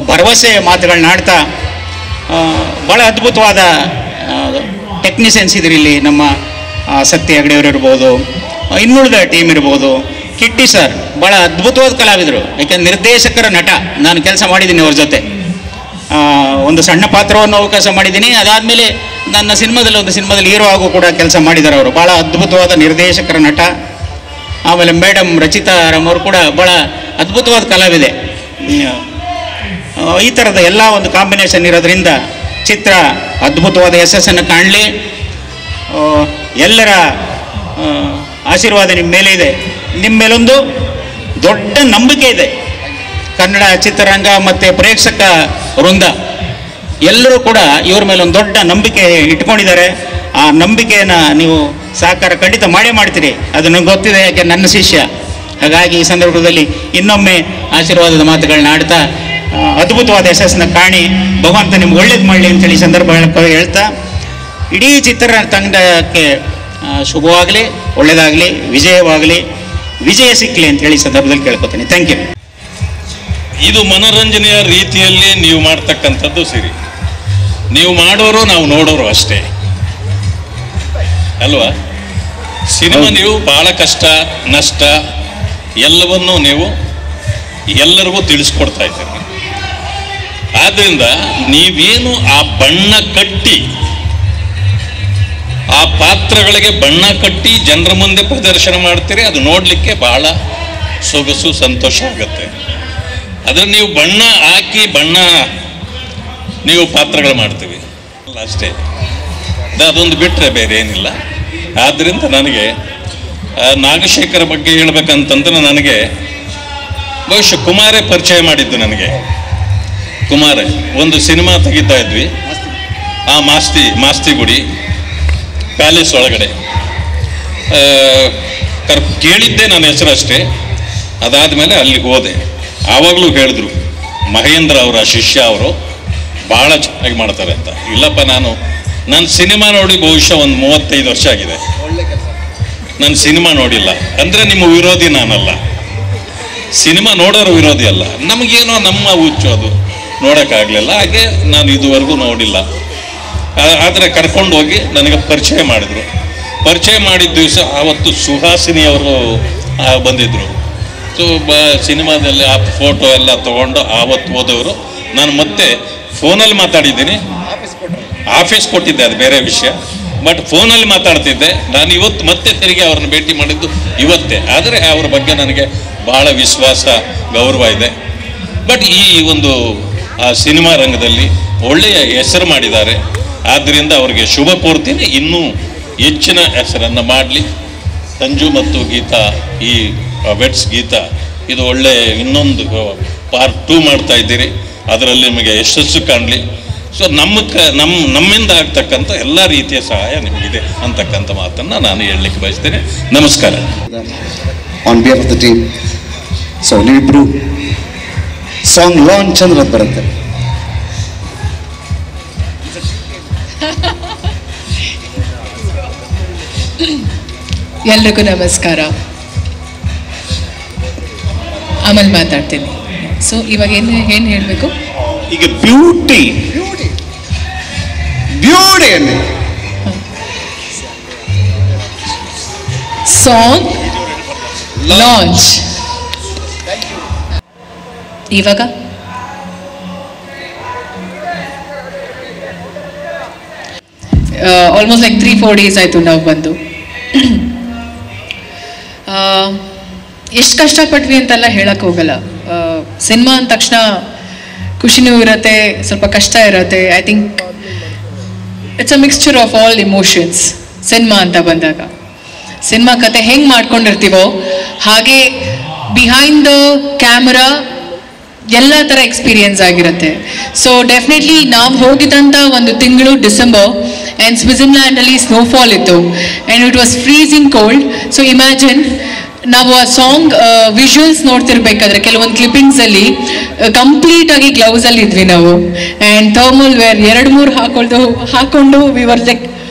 Speaker 6: ಭರವಸೆ ಮಾತುಗಳನ್ನ ಆಡ್ತಾ, ಭಾಳ ಅದ್ಭುತವಾದ ಟೆಕ್ನಿಷಿಯನ್ಸ್ ಇದ್ರಿ ಇಲ್ಲಿ. ನಮ್ಮ ಸತ್ಯ ಹೆಗಡೆಯವರು ಇರ್ಬೋದು, ಇನ್ನುಳಿದ ಟೀಮ್ ಇರ್ಬೋದು, ಕಿಟ್ಟಿ ಸರ್ ಭಾಳ ಅದ್ಭುತವಾದ ಕಲಾವಿದರು. ಯಾಕೆಂದ್ರೆ ನಿರ್ದೇಶಕರ ನಟ, ನಾನು ಕೆಲಸ ಮಾಡಿದ್ದೀನಿ ಅವ್ರ ಜೊತೆ. ಒಂದು ಸಣ್ಣ ಪಾತ್ರವನ್ನು ಅವಕಾಶ ಮಾಡಿದ್ದೀನಿ. ಅದಾದಮೇಲೆ ನನ್ನ ಒಂದು ಸಿನಿಮಾದಲ್ಲಿ ಹೀರೋ ಆಗು ಕೂಡ ಕೆಲಸ ಮಾಡಿದ್ದಾರೆ ಅವರು. ಭಾಳ ಅದ್ಭುತವಾದ ನಿರ್ದೇಶಕರ ನಟ. ಆಮೇಲೆ ಮೇಡಮ್ ರಚಿತಾ ರಾಮ್ ಅವರು ಕೂಡ ಭಾಳ ಅದ್ಭುತವಾದ ಕಲಾವಿದೆ. ಈ ಥರದ ಎಲ್ಲ ಒಂದು ಕಾಂಬಿನೇಷನ್ ಇರೋದ್ರಿಂದ ಚಿತ್ರ ಅದ್ಭುತವಾದ ಯಶಸ್ಸನ್ನು ಕಾಣಲಿ. ಎಲ್ಲರ ಆಶೀರ್ವಾದ ನಿಮ್ಮ ಮೇಲೆ ಇದೆ. ನಿಮ್ಮ ಮೇಲೊಂದು ದೊಡ್ಡ ನಂಬಿಕೆ ಇದೆ. ಕನ್ನಡ ಚಿತ್ರರಂಗ ಮತ್ತು ಪ್ರೇಕ್ಷಕ ವೃಂದ ಎಲ್ಲರೂ ಕೂಡ ಇವ್ರ ಮೇಲೆ ಒಂದು ದೊಡ್ಡ ನಂಬಿಕೆ ಇಟ್ಕೊಂಡಿದ್ದಾರೆ. ಆ ನಂಬಿಕೆಯನ್ನು ನೀವು ಸಹಕಾರ ಖಂಡಿತ ಮಾಡೇ ಮಾಡ್ತೀರಿ, ಅದು ನನಗೆ ಗೊತ್ತಿದೆ, ಯಾಕೆ ನನ್ನ ಶಿಷ್ಯ. ಹಾಗಾಗಿ ಈ ಸಂದರ್ಭದಲ್ಲಿ ಇನ್ನೊಮ್ಮೆ ಆಶೀರ್ವಾದದ ಮಾತುಗಳನ್ನ ಆಡ್ತಾ ಅದ್ಭುತವಾದ ಯಶಸ್ಸನ್ನ ಕಾಣಿ, ಭಗವಂತ ನಿಮ್ಗೆ ಒಳ್ಳೇದು ಮಾಡಲಿ ಅಂತೇಳಿ ಸಂದರ್ಭಗಳನ್ನ ಹೇಳ್ತಾ ಇಡೀ ಚಿತ್ರತಂಡಕ್ಕೆ ಶುಭವಾಗಲಿ, ಒಳ್ಳೆಯದಾಗಲಿ, ವಿಜಯವಾಗಲಿ, ವಿಜಯ ಸಿಕ್ಕಲಿ ಅಂತೇಳಿ ಸಂದರ್ಭದಲ್ಲಿ ಕೇಳ್ಕೊತೀನಿ. Thank you.
Speaker 4: ಇದು ಮನೋರಂಜನೆಯ ರೀತಿಯಲ್ಲಿ ನೀವು ಮಾಡ್ತಕ್ಕಂಥದ್ದು ಸರಿ. ನೀವು ಮಾಡೋರು ನಾವು ನೋಡೋರು ಅಷ್ಟೇ ಅಲ್ವಾ? ಸಿನಿಮಾ ನೀವು ಬಹಳ ಕಷ್ಟ ನಷ್ಟ ಎಲ್ಲವನ್ನೂ ನೀವು ಎಲ್ಲರಿಗೂ ತಿಳಿಸ್ಕೊಡ್ತಾ ಇದ್ದೀರಿ. ಆದ್ದರಿಂದ ನೀವೇನು ಆ ಬಣ್ಣ ಕಟ್ಟಿ, ಆ ಪಾತ್ರಗಳಿಗೆ ಬಣ್ಣ ಕಟ್ಟಿ ಜನರ ಮುಂದೆ ಪ್ರದರ್ಶನ ಮಾಡ್ತೀರಿ, ಅದು ನೋಡಲಿಕ್ಕೆ ಬಹಳ ಸೊಗಸು ಸಂತೋಷ ಆಗುತ್ತೆ. ಅದನ್ನು ನೀವು ಬಣ್ಣ ಹಾಕಿ ನೀವು ಪಾತ್ರಗಳು ಮಾಡ್ತೀವಿ ಅಲ್ಲ ಅಷ್ಟೇ, ಅದೊಂದು ಬಿಟ್ಟರೆ ಬೇರೆ ಏನಿಲ್ಲ. ಆದ್ದರಿಂದ ನನಗೆ ನಾಗಶೇಖರ ಬಗ್ಗೆ ಹೇಳ್ಬೇಕಂತಂದ್ರೆ ನನಗೆ ಬಹುಶಃ ಕುಮಾರೇ ಪರಿಚಯ ಮಾಡಿದ್ದು. ನನಗೆ ಕುಮಾರೇ ಒಂದು ಸಿನಿಮಾ ತೆಗಿತಾ ಇದ್ವಿ, ಆ ಮಾಸ್ತಿ ಗುಡಿ ಪ್ಯಾಲೇಸ್ ಒಳಗಡೆ ಕೇಳಿದ್ದೆ ನನ್ನ ಹೆಸರು ಅಷ್ಟೇ. ಅದಾದಮೇಲೆ ಅಲ್ಲಿಗೆ ಹೋದೆ. ಆವಾಗಲೂ ಹೇಳಿದ್ರು ಮಹೇಂದ್ರ ಅವರ ಶಿಷ್ಯ ಅವರು ಭಾಳ ಚೆನ್ನಾಗಿ ಮಾಡ್ತಾರೆ ಅಂತ. ಇಲ್ಲಪ್ಪ, ನಾನು ಸಿನಿಮಾ ನೋಡಿ ಬಹುಶಃ ಒಂದು 35 ವರ್ಷ ಆಗಿದೆ. ನಾನು ಸಿನಿಮಾ ನೋಡಿಲ್ಲ ಅಂದರೆ ನಿಮ್ಮ ವಿರೋಧಿ ನಾನಲ್ಲ, ಸಿನಿಮಾ ನೋಡೋರು ವಿರೋಧಿ ಅಲ್ಲ. ನಮಗೇನೋ ನಮ್ಮ ಹುಚ್ಚು ಅದು ನೋಡೋಕ್ಕಾಗಲಿಲ್ಲ, ಹಾಗೆ ನಾನು ಇದುವರೆಗೂ ನೋಡಿಲ್ಲ. ಆದರೆ ಕರ್ಕೊಂಡು ಹೋಗಿ ನನಗೆ ಪರಿಚಯ ಮಾಡಿದ್ರು. ಪರಿಚಯ ಮಾಡಿದ ದಿವಸ ಆವತ್ತು ಸುಹಾಸಿನಿಯವರು ಬಂದಿದ್ದರು. ಸೊ ಸಿನಿಮಾದಲ್ಲಿ ಆ ಫೋಟೋ ಎಲ್ಲ ತೊಗೊಂಡು ಆವತ್ತು ಹೋದವರು. ನಾನು ಮತ್ತೆ ಫೋನಲ್ಲಿ ಮಾತಾಡಿದ್ದೀನಿ, ಆಫೀಸ್ ಕೊಟ್ಟಿದ್ದೆ, ಅದು ಬೇರೆ ವಿಷಯ. ಬಟ್ ಫೋನಲ್ಲಿ ಮಾತಾಡ್ತಿದ್ದೆ. ನಾನು ಇವತ್ತು ಮತ್ತೆ ತಿರುಗಿ ಅವ್ರನ್ನ ಭೇಟಿ ಮಾಡಿದ್ದು ಇವತ್ತೇ. ಆದರೆ ಅವ್ರ ಬಗ್ಗೆ ನನಗೆ ಭಾಳ ವಿಶ್ವಾಸ, ಗೌರವ ಇದೆ. ಬಟ್ ಈ ಒಂದು ಸಿನಿಮಾ ರಂಗದಲ್ಲಿ ಒಳ್ಳೆಯ ಹೆಸರು ಮಾಡಿದ್ದಾರೆ. ಆದ್ದರಿಂದ ಅವರಿಗೆ ಶುಭ ಕೋರ್ತೀನಿ. ಇನ್ನೂ ಹೆಚ್ಚಿನ ಹೆಸರನ್ನು ಮಾಡಲಿ. ಸಂಜು ಮತ್ತು ಗೀತಾ, ಈ ವೆಟ್ಸ್ ಗೀತಾ, ಇದು ಒಳ್ಳೆ ಇನ್ನೊಂದು ಪಾರ್ಟ್ 2 ಮಾಡ್ತಾ ಇದ್ದೀರಿ. ಅದರಲ್ಲಿ ನಿಮಗೆ ಯಶಸ್ಸು ಕಾಣಲಿ. ಸೊ ನಮ್ಮಿಂದ ಆಗ್ತಕ್ಕಂಥ ಎಲ್ಲ ರೀತಿಯ ಸಹಾಯ ನಿಮಗಿದೆ ಅಂತಕ್ಕಂಥ ಮಾತನ್ನು ನಾನು ಹೇಳಲಿಕ್ಕೆ ಬಯಸ್ತೇನೆ. ನಮಸ್ಕಾರ.
Speaker 2: On behalf of the team. So ನೀವಿಬ್ರು ಸಾಂಗ್ ಲಾಂಚ್ ಅಂದ್ರೆ ಅದು ಬರುತ್ತೆ.
Speaker 7: ಎಲ್ರಿಗೂ ನಮಸ್ಕಾರ. ಅಮಲ್ ಮಾತಾಡ್ತೀನಿ. ಸೊ ಇವಾಗ ಏನು ಹೇಳಬೇಕು?
Speaker 6: ಈಗ ಬ್ಯೂಟಿ
Speaker 7: ಸಾಂಗ್ ಲಾಂಚ್ ಇವಾಗ ಆಲ್ಮೋಸ್ಟ್ ಲೈಕ್ 3-4 ಡೇಸ್ ಆಯಿತು ನಾವು ಬಂದು. ಎಷ್ಟು ಕಷ್ಟಪಟ್ವಿ ಅಂತೆಲ್ಲ ಹೇಳಕ್ಕೆ ಹೋಗಲ್ಲ. ಸಿನಿಮಾ ಅಂದ ತಕ್ಷಣ ಖುಷಿನೂ ಇರುತ್ತೆ, ಸ್ವಲ್ಪ ಕಷ್ಟ ಇರುತ್ತೆ. I think it's a mixture of all emotions. Cinema ಅಂತ ಬಂದಾಗ ಸಿನಿಮಾ ಕತೆ ಹೆಂಗೆ ಮಾಡ್ಕೊಂಡಿರ್ತೀವೋ ಹಾಗೆ ಬಿಹೈಂಡ್ ದ ಕ್ಯಾಮ್ರಾ ಎಲ್ಲ ಥರ ಎಕ್ಸ್ಪೀರಿಯನ್ಸ್ ಆಗಿರುತ್ತೆ. ಸೊ ಡೆಫಿನೆಟ್ಲಿ ನಾವು ಹೋಗಿದ್ದಂಥ ಒಂದು ತಿಂಗಳು ಡಿಸೆಂಬರ್, ಆ್ಯಂಡ್ ಸ್ವಿಟ್ಜರ್ಲ್ಯಾಂಡಲ್ಲಿ ಸ್ನೋಫಾಲ್ ಇತ್ತು, and it was freezing cold. So imagine ನಾವು ಆ ಸಾಂಗ್ ವಿಜುವಲ್ಸ್ ನೋಡ್ತಿರ್ಬೇಕಾದ್ರೆ ಕೆಲವೊಂದು ಕ್ಲಿಪ್ಪಿಂಗ್ಸಲ್ಲಿ ಕಂಪ್ಲೀಟಾಗಿ ಗ್ಲೌಸಲ್ಲಿ ಇದ್ವಿ ನಾವು, ಆ್ಯಂಡ್ ಥರ್ಮಲ್ ವೇರ್ 2-3 ಹಾಕೊಂಡು ವಿ ವರ್ ಲೈಕ್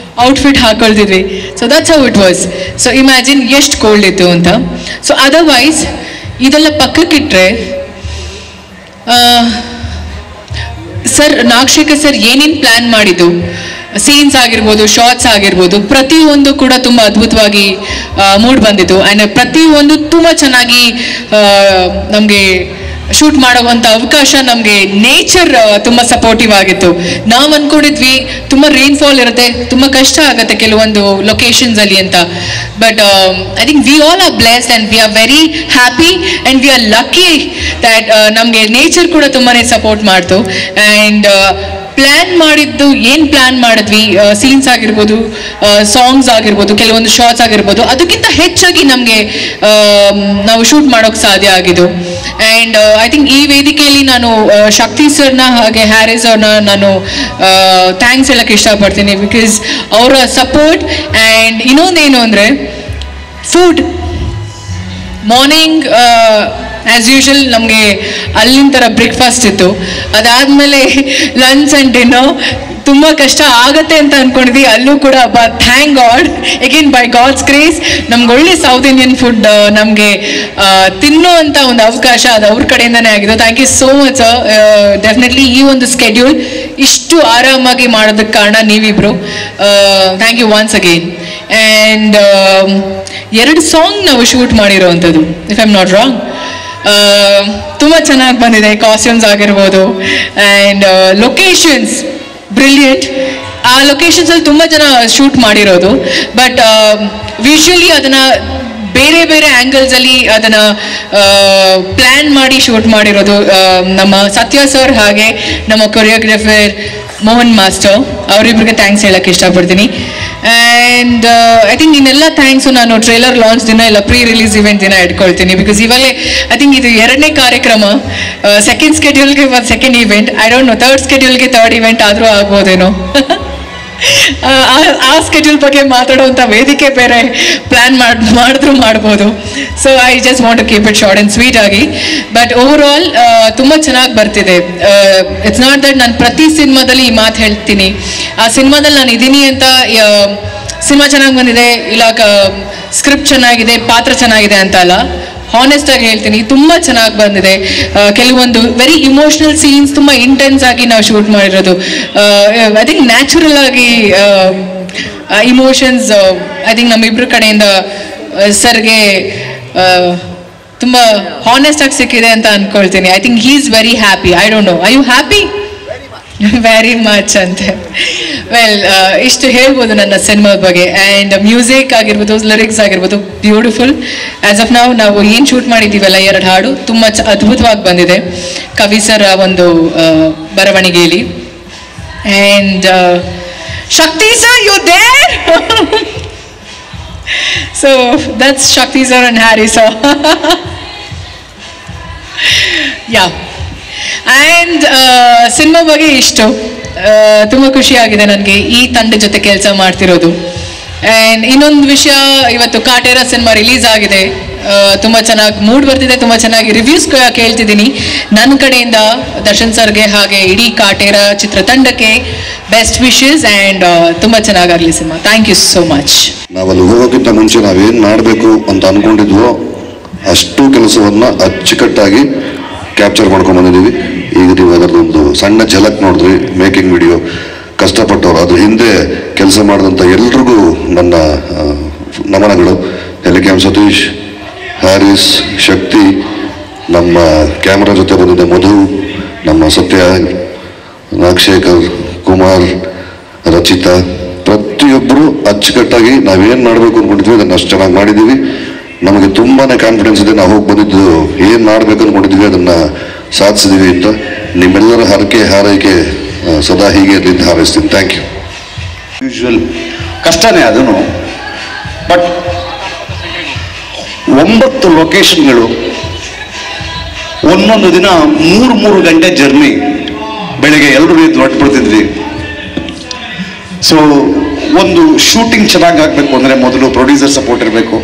Speaker 7: ಔಟ್ಫಿಟ್ ಹಾಕೊಳ್ತಿದ್ವಿ. So that's how it was. So imagine ಎಷ್ಟು ಕೋಲ್ಡ್ ಇತ್ತು ಅಂತ. ಸೊ ಅದರ್ವೈಸ್ ಇದೆಲ್ಲ ಪಕ್ಕಕ್ಕಿಟ್ರೆ ಸರ್ ನಾಗಶೇಖರ್ ಸರ್ ಏನೇನು ಪ್ಲ್ಯಾನ್ ಮಾಡಿದ್ದು, ಸೀನ್ಸ್ ಆಗಿರ್ಬೋದು, ಶಾರ್ಟ್ಸ್ ಆಗಿರ್ಬೋದು, ಪ್ರತಿಯೊಂದು ಕೂಡ ತುಂಬ ಅದ್ಭುತವಾಗಿ ಮೂಡ್ ಬಂದಿತ್ತು. ಆ್ಯಂಡ್ ಪ್ರತಿಯೊಂದು ತುಂಬ ಚೆನ್ನಾಗಿ ನಮಗೆ ಶೂಟ್ ಮಾಡುವಂಥ ಅವಕಾಶ ನಮಗೆ ನೇಚರ್ ತುಂಬ ಸಪೋರ್ಟಿವ್ ಆಗಿತ್ತು. ನಾವು ಅಂದ್ಕೊಂಡಿದ್ವಿ ತುಂಬ ರೈನ್ಫಾಲ್ ಇರುತ್ತೆ, ತುಂಬ ಕಷ್ಟ ಆಗುತ್ತೆ ಕೆಲವೊಂದು ಲೊಕೇಶನ್ಸಲ್ಲಿ ಅಂತ. But I think we all are blessed and we are very happy and we are lucky that ನಮಗೆ ನೇಚರ್ ಕೂಡ ತುಂಬಾ ಸಪೋರ್ಟ್ ಮಾಡ್ತು. ಆ್ಯಂಡ್ ಪ್ಲ್ಯಾನ್ ಮಾಡಿದ್ದು ಏನು ಪ್ಲ್ಯಾನ್ ಮಾಡಿದ್ವಿ, ಸೀನ್ಸ್ ಆಗಿರ್ಬೋದು, ಸಾಂಗ್ಸ್ ಆಗಿರ್ಬೋದು, ಕೆಲವೊಂದು ಶಾರ್ಟ್ಸ್ ಆಗಿರ್ಬೋದು, ಅದಕ್ಕಿಂತ ಹೆಚ್ಚಾಗಿ ನಮಗೆ ನಾವು ಶೂಟ್ ಮಾಡೋಕ್ಕೆ ಸಾಧ್ಯ ಆಗಿದ್ದು. ಆ್ಯಂಡ್ ಐ ಥಿಂಕ್ ಈ ವೇದಿಕೆಯಲ್ಲಿ ನಾನು ಶಕ್ತಿ ಸರ್ನ ಹಾಗೆ ಹ್ಯಾರಿಸ್ ಅವ್ರನ್ನ ನಾನು ಥ್ಯಾಂಕ್ಸ್ ಹೇಳಕ್ಕೆ ಇಷ್ಟಪಡ್ತೀನಿ. ಬಿಕಾಸ್ ಅವರ ಸಪೋರ್ಟ್. ಆ್ಯಂಡ್ ಇನ್ನೊಂದೇನು ಅಂದರೆ ಫುಡ್. ಮಾರ್ನಿಂಗ್ ಆ್ಯಸ್ ಯೂಶುವಲ್ ನಮಗೆ ಅಲ್ಲಿನ ಥರ ಬ್ರೇಕ್ಫಾಸ್ಟ್ ಇತ್ತು. ಅದಾದಮೇಲೆ ಲಂಚ್ ಆ್ಯಂಡ್ ಡಿನ್ನರ್ ತುಂಬ ಕಷ್ಟ ಆಗುತ್ತೆ ಅಂತ ಅಂದ್ಕೊಂಡಿದ್ವಿ. ಅಲ್ಲೂ ಕೂಡ thank god again by god's grace ನಮ್ಗೆ ಒಳ್ಳೆ ಸೌತ್ ಇಂಡಿಯನ್ ಫುಡ್ ನಮಗೆ ತಿನ್ನೋ ಅಂತ ಒಂದು ಅವಕಾಶ ಅದು ಅವ್ರ ಕಡೆಯಿಂದನೇ ಆಗಿದೆ. Thank you so much sir. Definitely ಈ ಒಂದು ಸ್ಕೆಡ್ಯೂಲ್ ಇಷ್ಟು ಆರಾಮಾಗಿ ಮಾಡೋದಕ್ಕೆ ಕಾರಣ ನೀವಿಬ್ರು. Thank you once again. And 2 song ನಾವು ಶೂಟ್ ಮಾಡಿರೋವಂಥದ್ದು, if I am not wrong. ತುಂಬ ಚೆನ್ನಾಗಿ ಬಂದಿದೆ, ಕಾಸ್ಟ್ಯೂಮ್ಸ್ ಆಗಿರ್ಬೋದು ಆ್ಯಂಡ್ ಲೊಕೇಶನ್ಸ್ ಬ್ರಿಲಿಯಂಟ್. ಆ ಲೊಕೇಶನ್ಸಲ್ಲಿ ತುಂಬ ಜನ ಶೂಟ್ ಮಾಡಿರೋದು, ಬಟ್ ವಿಷುವಲಿ ಅದನ್ನು ಬೇರೆ ಬೇರೆ ಆ್ಯಂಗಲ್ಸಲ್ಲಿ ಅದನ್ನು ಪ್ಲ್ಯಾನ್ ಮಾಡಿ ಶೂಟ್ ಮಾಡಿರೋದು ನಮ್ಮ ಸತ್ಯ ಸರ್ ಹಾಗೆ ನಮ್ಮ ಕೊರಿಯೋಗ್ರಫರ್ ಮೋಹನ್ ಮಾಸ್ಟರ್. ಅವರಿಬ್ರಿಗೆ ಥ್ಯಾಂಕ್ಸ್ ಹೇಳೋಕ್ಕೆ ಇಷ್ಟಪಡ್ತೀನಿ. ಆ್ಯಂಡ್ ಐ ಥಿಂಕ್ ಇನ್ನೆಲ್ಲ ಥ್ಯಾಂಕ್ಸು ನಾನು ಟ್ರೇಲರ್ ಲಾಂಚ್ ದಿನ ಇಲ್ಲ ಪ್ರೀ ರಿಲೀಸ್ ಇವೆಂಟ್ ದಿನ ಇಟ್ಕೊಳ್ತೀನಿ. ಬಿಕಾಸ್ ಇವಾಗಲೇ ಐ ಥಿಂಕ್ ಇದು 2ನೇ ಕಾರ್ಯಕ್ರಮ, ಸೆಕೆಂಡ್ ಸ್ಕೆಡ್ಯೂಲ್ಗೆ ಒಂದು second event, I don't know third ಸ್ಕೆಡ್ಯೂಲ್ಗೆ ಥರ್ಡ್ ಇವೆಂಟ್ ಆದರೂ ಆಗ್ಬೋದೇನೋ. ಆ ಸ್ಕೆಡ್ಯೂಲ್ ಬಗ್ಗೆ ಮಾತಾಡೋವಂಥ ವೇದಿಕೆ ಬೇರೆ ಪ್ಲ್ಯಾನ್ ಮಾಡಿದ್ರು ಮಾಡ್ಬೋದು. So I just want to keep it short and sweet ಆಗಿ. ಬಟ್ ಓವರ್ ಆಲ್ ತುಂಬ ಚೆನ್ನಾಗಿ ಬರ್ತಿದೆ. ಇಟ್ಸ್ ನಾಟ್ ದಟ್ ನಾನು ಪ್ರತಿ ಸಿನಿಮಾದಲ್ಲಿ ಈ ಮಾತು ಹೇಳ್ತೀನಿ, ಆ ಸಿನಿಮಾದಲ್ಲಿ ನಾನು ಇದ್ದೀನಿ ಅಂತ ಸಿನಿಮಾ ಚೆನ್ನಾಗಿ ಬಂದಿದೆ ಇಲ್ಲ ಸ್ಕ್ರಿಪ್ಟ್ ಚೆನ್ನಾಗಿದೆ ಪಾತ್ರ ಚೆನ್ನಾಗಿದೆ ಅಂತ ಅಲ್ಲ. ಹಾನೆಸ್ಟ್ ಆಗಿ ಹೇಳ್ತೀನಿ, ತುಂಬ ಚೆನ್ನಾಗಿ ಬಂದಿದೆ. ಕೆಲವೊಂದು ವೆರಿ ಇಮೋಷ್ನಲ್ ಸೀನ್ಸ್ ತುಂಬ ಇಂಟೆನ್ಸ್ ಆಗಿ ನಾವು ಶೂಟ್ ಮಾಡಿರೋದು. ಐ ಥಿಂಕ್ ನ್ಯಾಚುರಲ್ ಆಗಿ ಇಮೋಷನ್ಸ್ ಐ ಥಿಂಕ್ ನಮ್ಮಿಬ್ಬರ ಕಡೆಯಿಂದ ಸರ್ಗೆ ತುಂಬ ಹಾನೆಸ್ಟ್ ಆಗಿ ಸಿಕ್ಕಿದೆ ಅಂತ ಅಂದ್ಕೊಳ್ತೀನಿ. I think he is very happy. I don't know, are you happy? Very much ಅಂತೆ. ವೆಲ್ ಇಷ್ಟು ಹೇಳ್ಬೋದು ನನ್ನ ಸಿನಿಮಾದ ಬಗ್ಗೆ. ಆ್ಯಂಡ್ ಮ್ಯೂಸಿಕ್ ಆಗಿರ್ಬೋದು, ಲಿರಿಕ್ಸ್ ಆಗಿರ್ಬೋದು ಬ್ಯೂಟಿಫುಲ್. ಆ್ಯಸ್ ಆಫ್ ನಾವು ಏನು ಶೂಟ್ ಮಾಡಿದ್ದೀವಲ್ಲ 2 ಹಾಡು ತುಂಬ ಅದ್ಭುತವಾಗಿ ಬಂದಿದೆ ಕವಿ ಸರ್ ಒಂದು ಬರವಣಿಗೆಯಲ್ಲಿ. And Shakti sir you there. So that's Shakti sir and Harry sir. Yeah. And cinema ಬಗ್ಗೆ ಇಷ್ಟು ತುಂಬ ಖುಷಿಯಾಗಿದೆ ನನಗೆ ಈ ತಂಡ ಜೊತೆ ಕೆಲಸ ಮಾಡ್ತಿರೋದು. ಆ್ಯಂಡ್ ಇನ್ನೊಂದು ವಿಷಯ, ಇವತ್ತು ಕಾಟೇರ ಸಿನಿಮಾ ರಿಲೀಸ್ ಆಗಿದೆ. ತುಂಬ ಚೆನ್ನಾಗಿ ಮೂಡ್ ಬರ್ತಿದೆ, ತುಂಬ ಚೆನ್ನಾಗಿ ರಿವ್ಯೂಸ್ ಕೇಳ್ತಿದ್ದೀನಿ. ನನ್ನ ಕಡೆಯಿಂದ ದರ್ಶನ್ ಸರ್ಗೆ ಹಾಗೆ ಇಡೀ ಕಾಟೇರ ಚಿತ್ರತಂಡಕ್ಕೆ ಬೆಸ್ಟ್ ವಿಶಸ್. ಆ್ಯಂಡ್ ತುಂಬ ಚೆನ್ನಾಗಾಗಲಿ cinema. Thank you so much.
Speaker 2: ನಾವಲ್ಲಿ ಹೋಗೋಕ್ಕಿಂತ ಮುಂಚೆ ನಾವೇನು ಮಾಡಬೇಕು ಅಂತ ಅಂದ್ಕೊಂಡಿದ್ವೋ ಅಷ್ಟು ಕೆಲಸವನ್ನು ಅಚ್ಚುಕಟ್ಟಾಗಿ ಕ್ಯಾಪ್ಚರ್ ಮಾಡ್ಕೊಂಡು ಬಂದಿದ್ದೀವಿ. ಈಗ ನೀವು ಅದರದೊಂದು ಸಣ್ಣ ಝಲಕ್ ನೋಡಿದ್ರಿ, ಮೇಕಿಂಗ್ ವಿಡಿಯೋ ಕಷ್ಟಪಟ್ಟವರು, ಅದ್ರ ಹಿಂದೆ ಕೆಲಸ ಮಾಡಿದಂಥ ಎಲ್ರಿಗೂ ನನ್ನ ನಮನಗಳು. ಟೆಲಿಕ್ಯಾಮ್ ಸತೀಶ್, ಹ್ಯಾರಿಸ್, ಶಕ್ತಿ, ನಮ್ಮ ಕ್ಯಾಮ್ರಾ ಜೊತೆ ಬಂದಿದ್ದ ಮಧು, ನಮ್ಮ ಸತ್ಯ, ನಾಗಶೇಖರ್, ಕುಮಾರ್, ರಚಿತಾ, ಪ್ರತಿಯೊಬ್ಬರು ಅಚ್ಚುಕಟ್ಟಾಗಿ ನಾವೇನು ಮಾಡಬೇಕು ಅಂದ್ಕೊಂಡಿದ್ವಿ ಅದನ್ನು ಅಷ್ಟು ಚೆನ್ನಾಗಿ ಮಾಡಿದ್ದೀವಿ. ನಮಗೆ ತುಂಬಾ ಕಾನ್ಫಿಡೆನ್ಸ್ ಇದೆ. ನಾವು ಹೋಗಿ ಬಂದಿದ್ದು ಏನು ಮಾಡಬೇಕು ಅಂದ್ಕೊಂಡಿದ್ವಿ ಅದನ್ನು ಸಾಧಿಸಿದ್ದೀವಿ ಅಂತ. ನಿಮ್ಮೆಲ್ಲರ ಹರಕೆ ಹಾರೈಕೆ ಸದಾ ಹೀಗೆ ಇರಲಿಂದ ಹಾರೈಸ್ತೀನಿ. Thank you. ಯೂಶ್ವಲ್ ಕಷ್ಟನೇ ಅದನ್ನು, ಬಟ್ 9 ಲೊಕೇಶನ್ಗಳು, ಒಂದೊಂದು ದಿನ 3 ಗಂಟೆ ಜರ್ನಿ. ಬೆಳಗ್ಗೆ ಎಲ್ಲರೂ ಎದ್ದು ಹೊರಟ್ಬಿಡ್ತಿದ್ವಿ. ಸೊ ಒಂದು ಶೂಟಿಂಗ್ ಚೆನ್ನಾಗಿ ಆಗಬೇಕು ಅಂದರೆ ಮೊದಲು ಪ್ರೊಡ್ಯೂಸರ್ ಸಪೋರ್ಟ್ ಇರಬೇಕು.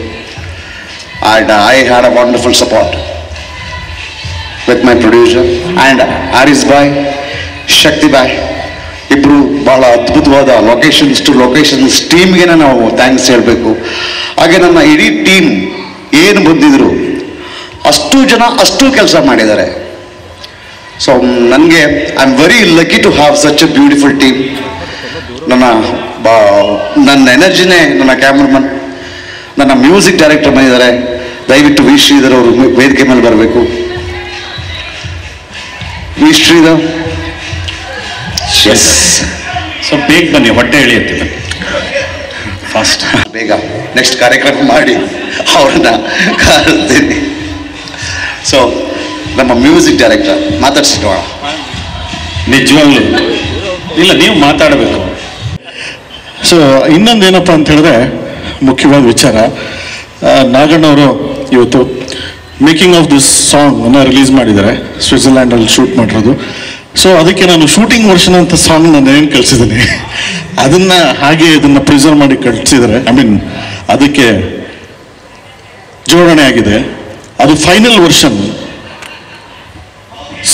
Speaker 2: And I had a wonderful support with my producer and ಆರಿಸ್ ಬಾಯ್, ಶಕ್ತಿ ಬಾಯ್, ಇಬ್ಬರು ಭಾಳ ಅದ್ಭುತವಾದ ಲೊಕೇಶನ್ಸ್ ಟೀಮ್ಗೆ ನಾವು ಥ್ಯಾಂಕ್ಸ್ ಹೇಳಬೇಕು. ಹಾಗೆ ನನ್ನ ಇಡೀ ಟೀಮ್ ಏನು ಬಂದಿದ್ರು ಅಷ್ಟು ಜನ ಅಷ್ಟು ಕೆಲಸ ಮಾಡಿದ್ದಾರೆ. ಸೊ ನನಗೆ I am very lucky to have such a beautiful team. ನನ್ನ ಎನರ್ಜಿನೇ ನನ್ನ ಕ್ಯಾಮ್ರಾಮನ್, ನನ್ನ ಮ್ಯೂಸಿಕ್ ಡೈರೆಕ್ಟರ್ ಬಂದಿದ್ದಾರೆ. ದಯವಿಟ್ಟು ವಿ ಶ್ರೀಧರ್ ಅವರು ವೇದಿಕೆ ಮೇಲೆ ಬರಬೇಕು. V Sridhar, S.
Speaker 8: ಸೊ ಬೇಗ ಬನ್ನಿ, ಹೊಟ್ಟೆ ಎಳೆಯುತ್ತೆ ಫಾಸ್ಟ್,
Speaker 2: ಬೇಗ ನೆಕ್ಸ್ಟ್ ಕಾರ್ಯಕ್ರಮ ಮಾಡಿ ಅವ್ರನ್ನ ಕರೆಸ್ತೀನಿ. ಸೊ ನಮ್ಮ ಮ್ಯೂಸಿಕ್ ಡೈರೆಕ್ಟರ್ ಮಾತಾಡ್ಸಿಟ್ಟು
Speaker 8: ನಿಜವಾಗ್ಲೂ ಇಲ್ಲ, ನೀವು ಮಾತಾಡಬೇಕು.
Speaker 9: ಸೊ ಇನ್ನೊಂದೇನಪ್ಪ ಅಂತ ಹೇಳಿದ್ರೆ ಮುಖ್ಯವಾದ ವಿಚಾರ, ನಾಗಣ್ಣವರು ಇವತ್ತು ಮೇಕಿಂಗ್ ಆಫ್ ದಿಸ್ ಸಾಂಗ್ ಅನ್ನು ರಿಲೀಸ್ ಮಾಡಿದ್ದಾರೆ, ಸ್ವಿಟ್ಜರ್ಲ್ಯಾಂಡಲ್ಲಿ ಶೂಟ್ ಮಾಡಿರೋದು. ಸೊ ಅದಕ್ಕೆ ನಾನು ಶೂಟಿಂಗ್ ವರ್ಷನ್ ಅಂತ ಸಾಂಗ್ ನಾನು ಏನು ಕಳಿಸಿದ್ದೀನಿ, ಅದನ್ನ ಹಾಗೆ ಇದನ್ನ ಪ್ರಿಸರ್ವ್ ಮಾಡಿ ಕಳಿಸಿದ್ದಾರೆ. ಐ ಮೀನ್ ಅದಕ್ಕೆ ಜೋಡಣೆ ಆಗಿದೆ. ಅದು ಫೈನಲ್ ವರ್ಷನ್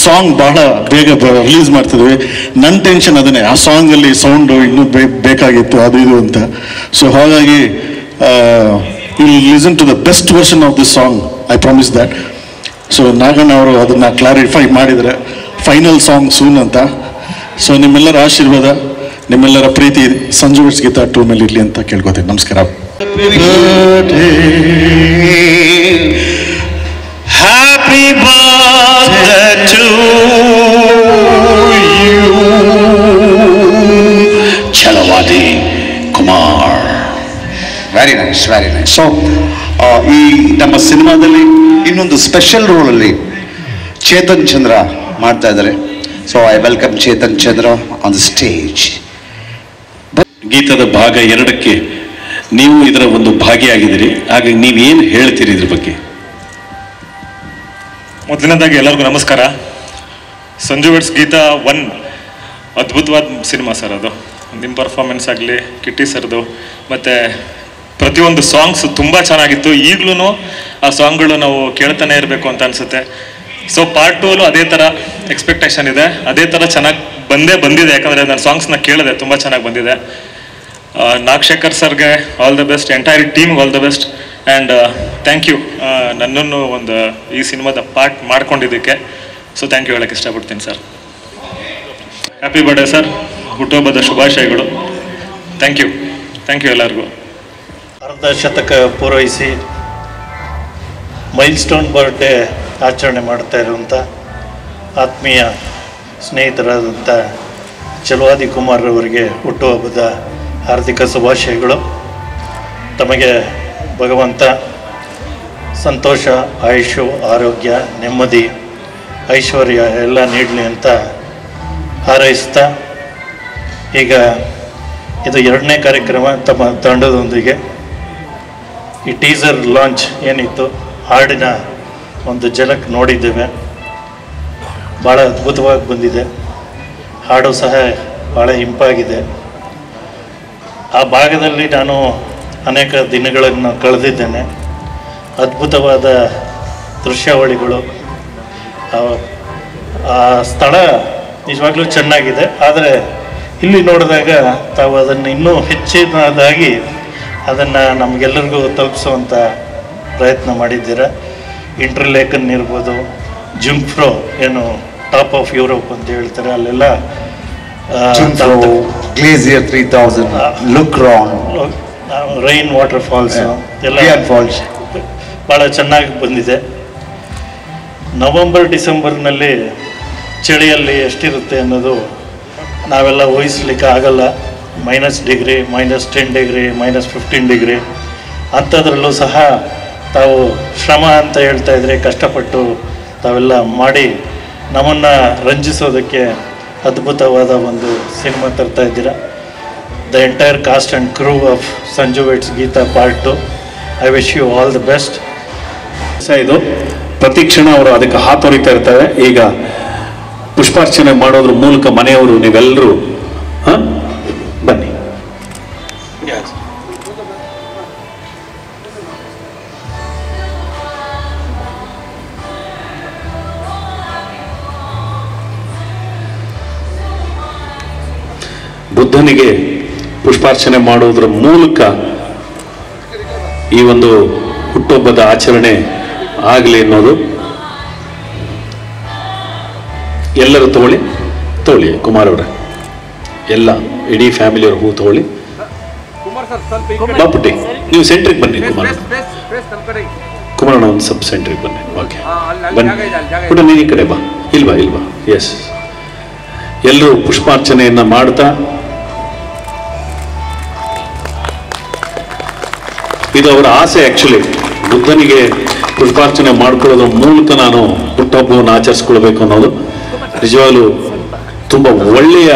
Speaker 9: ಸಾಂಗ್ ಬಹಳ ಬೇಗ ರಿಲೀಸ್ ಮಾಡ್ತಿದ್ವಿ. ನನ್ನ ಟೆನ್ಷನ್ ಅದನ್ನೇ, ಆ ಸಾಂಗಲ್ಲಿ ಸೌಂಡು ಇನ್ನೂ ಬೇಕಾಗಿತ್ತು ಅದು ಇದು ಅಂತ. ಸೊ ಹಾಗಾಗಿ will listen to the best version of this song, I promise that. So Naganna ಅವರು ಅದನ್ನು ಕ್ಲಾರಿಫೈ ಮಾಡಿದರೆ ಫೈನಲ್ ಸಾಂಗ್ ಸೂನ್ ಅಂತ. ಸೊ ನಿಮ್ಮೆಲ್ಲರ ಆಶೀರ್ವಾದ, ನಿಮ್ಮೆಲ್ಲರ ಪ್ರೀತಿ ಸಂಜು ವಿಟ್ಸ್ ಗೀತಾ 2 ಮೇಲೆ ಇರಲಿ ಅಂತ ಕೇಳ್ಕೊತೀನಿ. ನಮಸ್ಕಾರ.
Speaker 8: Happy birthday to you, Chalawadi Kumar.
Speaker 2: Very nice, very nice. So ಈ ನಮ್ಮ ಸಿನಿಮಾದಲ್ಲಿ ಇನ್ನೊಂದು ಸ್ಪೆಷಲ್ ರೋಲಲ್ಲಿ ಚೇತನ್ ಚಂದ್ರ ಮಾಡ್ತಾ ಇದ್ದಾರೆ. So I welcome Chetan Chandra on the stage.
Speaker 8: ಗೀತದ ಭಾಗ 2ಕ್ಕೆ ನೀವು ಇದರ ಒಂದು ಭಾಗಿಯಾಗಿದ್ದೀರಿ. ಹಾಗಾಗಿ ನೀವೇನು ಹೇಳ್ತೀರಿ ಇದ್ರ ಬಗ್ಗೆ?
Speaker 10: ಮೊದಲನೇದಾಗಿ ಎಲ್ಲರಿಗೂ ನಮಸ್ಕಾರ. ಸಂಜು ವಿಟ್ಸ್ ಗೀತಾ 1 ಅದ್ಭುತವಾದ ಸಿನಿಮಾ ಸರ್. ಅದು ನಿಮ್ಮ ಪರ್ಫಾರ್ಮೆನ್ಸ್ ಆಗಲಿ, ಕಿಟ್ಟಿ ಸರ್ದು, ಮತ್ತು ಪ್ರತಿಯೊಂದು ಸಾಂಗ್ಸ್ ತುಂಬ ಚೆನ್ನಾಗಿತ್ತು. ಈಗಲೂ ಆ ಸಾಂಗ್ಗಳು ನಾವು ಕೇಳ್ತಾನೆ ಇರಬೇಕು ಅಂತ ಅನಿಸುತ್ತೆ. ಸೊ ಪಾರ್ಟ್ 2ಅಲ್ಲೂ ಅದೇ ಥರ ಎಕ್ಸ್ಪೆಕ್ಟೇಷನ್ ಇದೆ, ಅದೇ ಥರ ಚೆನ್ನಾಗಿ ಬಂದಿದೆ. ಯಾಕಂದರೆ ನಾನು ಸಾಂಗ್ಸ್ನ ಕೇಳಿದೆ, ತುಂಬ ಚೆನ್ನಾಗಿ ಬಂದಿದೆ. ನಾಗಶೇಖರ್ ಸರ್ಗೆ ಆಲ್ ದ ಬೆಸ್ಟ್, ಎಂಟೈರ್ ಟೀಮ್ಗೆ all the best, and thank you ನನ್ನನ್ನು ಒಂದು ಈ ಸಿನಿಮಾದ ಪಾರ್ಟ್ ಮಾಡ್ಕೊಂಡಿದ್ದಕ್ಕೆ. ಸೊ ಥ್ಯಾಂಕ್ ಯು ಹೇಳೋಕ್ಕೆ ಇಷ್ಟಪಡ್ತೀನಿ ಸರ್. ಹ್ಯಾಪಿ ಬರ್ಡೇ ಸರ್, ಹುಟ್ಟುಹಬ್ಬದ ಶುಭಾಶಯಗಳು. ಥ್ಯಾಂಕ್ ಯು ಎಲ್ಲರಿಗೂ.
Speaker 11: ಅರ್ಧ ಶತಕ ಪೂರೈಸಿ ಮೈಲ್ಸ್ಟೋನ್ ಬರ್ಡೇ ಆಚರಣೆ ಮಾಡ್ತಾ ಇರುವಂಥ ಆತ್ಮೀಯ ಸ್ನೇಹಿತರಾದಂಥ ಚಲವಾದಿ ಕುಮಾರ್ ಅವರಿಗೆ ಹುಟ್ಟುಹಬ್ಬದ ಹಾರ್ದಿಕ ಶುಭಾಶಯಗಳು. ತಮಗೆ ಭಗವಂತ ಸಂತೋಷ, ಆಯುಷು, ಆರೋಗ್ಯ, ನೆಮ್ಮದಿ, ಐಶ್ವರ್ಯ ಎಲ್ಲ ನೀಡಲಿ ಅಂತ ಹಾರೈಸ್ತಾ, ಈಗ ಇದು 2ನೇ ಕಾರ್ಯಕ್ರಮ ತಮ್ಮ ತಂಡದೊಂದಿಗೆ. ಈ ಟೀಸರ್ ಲಾಂಚ್ ಏನಿತ್ತು, ಹಾಡಿನ ಒಂದು ಝಲಕ್ ನೋಡಿದ್ದೇವೆ. ಭಾಳ ಅದ್ಭುತವಾಗಿ ಬಂದಿದೆ. ಹಾಡು ಸಹ ಭಾಳ ಇಂಪಾಗಿದೆ. ಆ ಭಾಗದಲ್ಲಿ ನಾನು ಅನೇಕ ದಿನಗಳನ್ನು ಕಳೆದಿದ್ದೇನೆ. ಅದ್ಭುತವಾದ ದೃಶ್ಯಾವಳಿಗಳು, ಆ ಸ್ಥಳ ನಿಜವಾಗ್ಲೂ ಚೆನ್ನಾಗಿದೆ. ಆದರೆ ಇಲ್ಲಿ ನೋಡಿದಾಗ ತಾವು ಅದನ್ನು ಇನ್ನೂ ಹೆಚ್ಚಿನದಾಗಿ ಅದನ್ನು ನಮಗೆಲ್ಲರಿಗೂ ತಲುಪಿಸುವಂಥ ಪ್ರಯತ್ನ ಮಾಡಿದ್ದೀರ. ಇಂಟರ್ಲೇಕನ್ ಇರ್ಬೋದು, ಜುಂಫ್ರೋ ಏನು ಟಾಪ್ ಆಫ್ ಯುರೋಪ್ ಅಂತ ಹೇಳ್ತಾರೆ, ಅಲ್ಲೆಲ್ಲ
Speaker 2: ಗ್ಲೇಸಿಯರ್ 3000, ಲುಕ್ರಾನ್,
Speaker 11: ರೈನ್ ವಾಟರ್ ಫಾಲ್ಸ್ ಎಲ್ಲ
Speaker 2: ಫಾಲ್ಸ್
Speaker 11: ಭಾಳ ಚೆನ್ನಾಗಿ ಬಂದಿದೆ. ನವಂಬರ್ ಡಿಸೆಂಬರ್ನಲ್ಲಿ ಚಳಿಯಲ್ಲಿ ಎಷ್ಟಿರುತ್ತೆ ಅನ್ನೋದು ನಾವೆಲ್ಲ ಊಹಿಸ್ಲಿಕ್ಕೆ ಆಗಲ್ಲ. -10 -10 ಡಿಗ್ರಿ, -15 ಡಿಗ್ರಿ ಅಂಥದ್ರಲ್ಲೂ ಸಹ ತಾವು ಶ್ರಮ ಅಂತ ಹೇಳ್ತಾ ಇದ್ರೆ, ಕಷ್ಟಪಟ್ಟು ತಾವೆಲ್ಲ ಮಾಡಿ ನಮ್ಮನ್ನು ರಂಜಿಸೋದಕ್ಕೆ ಅದ್ಭುತವಾದ ಒಂದು ಸಿನಿಮಾ ತರ್ತಾ ಇದ್ದೀರಾ. The entire cast and crew of Sanju weds Geetha part 2, I wish you all the best.
Speaker 8: ಇದು ಪ್ರತಿ ಕ್ಷಣ ಅವರು ಅದಕ್ಕೆ ಹಾತೊರಿತಾ ಇರ್ತಾರೆ. ಈಗ ಪುಷ್ಪಾರ್ಚನೆ ಮಾಡೋದ್ರ ಮೂಲಕ ಮನೆಯವರು ನೀವೆಲ್ಲರೂ ಬನ್ನಿ. ಬುದ್ಧನಿಗೆ ಪುಷ್ಪಾರ್ಚನೆ ಮಾಡೋದ್ರ ಮೂಲಕ ಈ ಒಂದು ಹುಟ್ಟುಹಬ್ಬದ ಆಚರಣೆ ಆಗಲಿ ಅನ್ನೋದು. ಎಲ್ಲರೂ ತಗೊಳ್ಳಿ ಕುಮಾರ್ ಅವರ ಎಲ್ಲ ಇಡೀ ಫ್ಯಾಮಿಲಿಯವ್ರ ಹೂ ತಗೊಳ್ಳಿ. ಬಾಪುಟ್ಟಿ ನೀವು ಸೆಂಟ್ರಿಗೆ ಬನ್ನಿ. ಕುಮಾರಣ್ಣ ಒಂದು ಸ್ವಲ್ಪ ಸೆಂಟ್ರಿಗೆ ಬನ್ನಿ. ಓಕೆ ಬನ್ನಿ ಪುಟ್ಟ, ನೀನು ಈ ಕಡೆ ಬಾ. ಇಲ್ವಾ ಎಸ್. ಎಲ್ಲರೂ ಪುಷ್ಪಾರ್ಚನೆಯನ್ನ ಮಾಡ್ತಾ, ಇದು ಅವರ ಆಸೆ. ಆಕ್ಚುಲಿ ಬುದ್ಧನಿಗೆ ಪುಷ್ಪಾರ್ಚನೆ ಮಾಡ್ಕೊಳ್ಳೋದ್ರ ಮೂಲಕ ನಾನು ಹುಟ್ಟುಹಬ್ಬವನ್ನು ಆಚರಿಸ್ಕೊಳ್ಬೇಕು ಅನ್ನೋದು ನಿಜವಾಗ್ಲೂ ತುಂಬ ಒಳ್ಳೆಯ